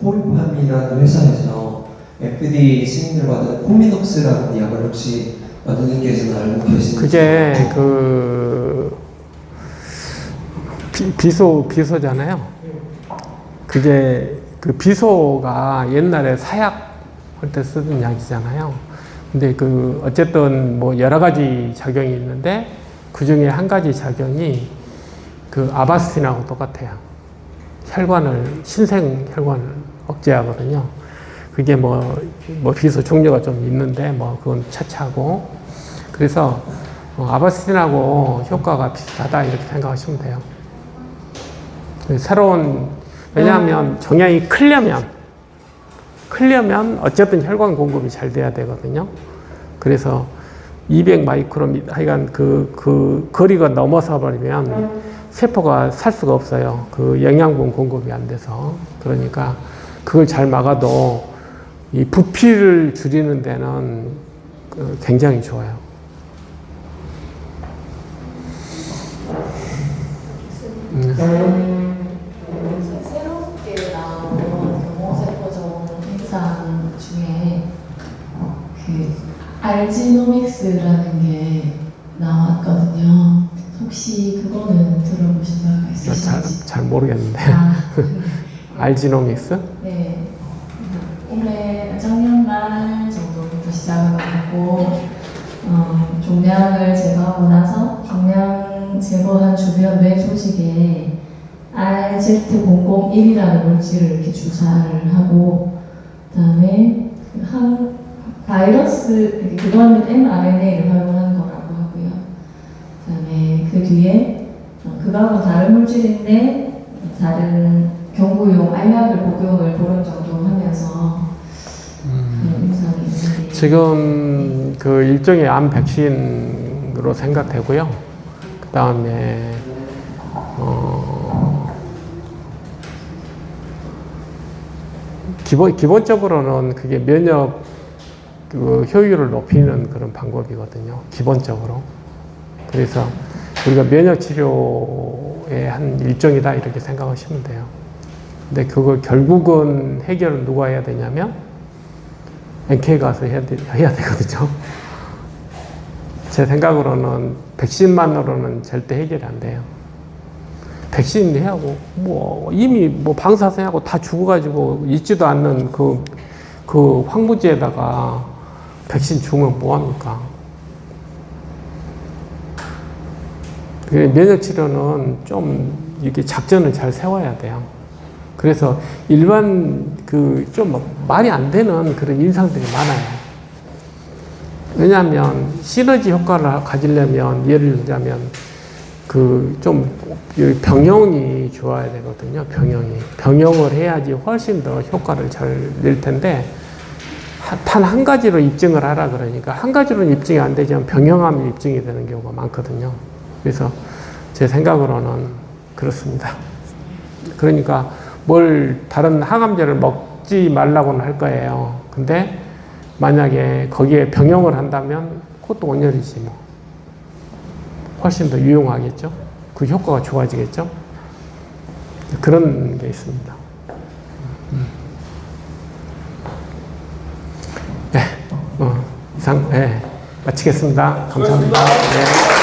포미팜이라는 회사에서 FDA 승인을 받은 코미녹스라는 약을 혹시 만드는께서는 알고 계시는지? 그게 그 비소잖아요. 그게 그 비소가 옛날에 사약 할 때 쓰던 약이잖아요. 근데 그 어쨌든 뭐 여러 가지 작용이 있는데 그 중에 한 가지 작용이 그 아바스틴하고 똑같아요. 신생 혈관을 억제하거든요. 그게 뭐 비소 종류가 좀 있는데 뭐 그건 차차고. 그래서 아바스틴하고 효과가 비슷하다 이렇게 생각하시면 돼요. 왜냐하면 종양이 클려면 어쨌든 혈관 공급이 잘 돼야 되거든요. 그래서 200 마이크로미 하여간 그 거리가 넘어서 버리면 세포가 살 수가 없어요. 그 영양분 공급이 안 돼서. 그러니까 그걸 잘 막아도 이 부피를 줄이는 데는 굉장히 좋아요. 새롭게 나온 경호세포종 현상 중에 그 알지노믹스라는 게 나왔거든요. 혹시 그거는 들어보신 바가 있으신지? 잘 모르겠는데. 알지노믹스? 네. 하고 종양을 제거하고 나서 종양 제거한 주변 뇌 조직에 RZ001이라는 물질을 이렇게 주사를 하고 그다음에 바이러스 그거는 mRNA를 활용한 거라고 하고요. 그다음에 그 뒤에 그거하고 다른 물질인데 다른 경구용 알약을 복용을 보름 정도 하면서 임상이 있는데 지금 그 일종의 암 백신으로 생각되고요. 그 다음에 기본적으로는 그게 면역 그 효율을 높이는 그런 방법이거든요. 기본적으로. 그래서 우리가 면역 치료의 한 일종이다 이렇게 생각하시면 돼요. 근데 그걸 결국은 해결은 누가 해야 되냐면 NK 가서 해야 되거든요. 제 생각으로는 백신만으로는 절대 해결이 안 돼요. 백신 해하고 뭐 이미 뭐 방사선하고 다 죽어가지고 있지도 않는 그 황무지에다가 백신 주면 뭐합니까? 면역 치료는 좀 이렇게 작전을 잘 세워야 돼요. 그래서 일반 그 좀 말이 안 되는 그런 임상들이 많아요. 왜냐하면 시너지 효과를 가지려면 예를 들자면 그 좀 병용이 좋아야 되거든요. 병용을 해야지 훨씬 더 효과를 잘 낼 텐데 단 한 가지로 입증을 하라 그러니까 한 가지로는 입증이 안 되지만 병용하면 입증이 되는 경우가 많거든요. 그래서 제 생각으로는 그렇습니다. 그러니까 뭘 다른 항암제를 먹지 말라고는 할 거예요. 근데 만약에 거기에 병용을 한다면 그것도 온열이지 뭐. 훨씬 더 유용하겠죠. 그 효과가 좋아지겠죠. 그런 게 있습니다. 네, 이상 마치겠습니다. 감사합니다. 네.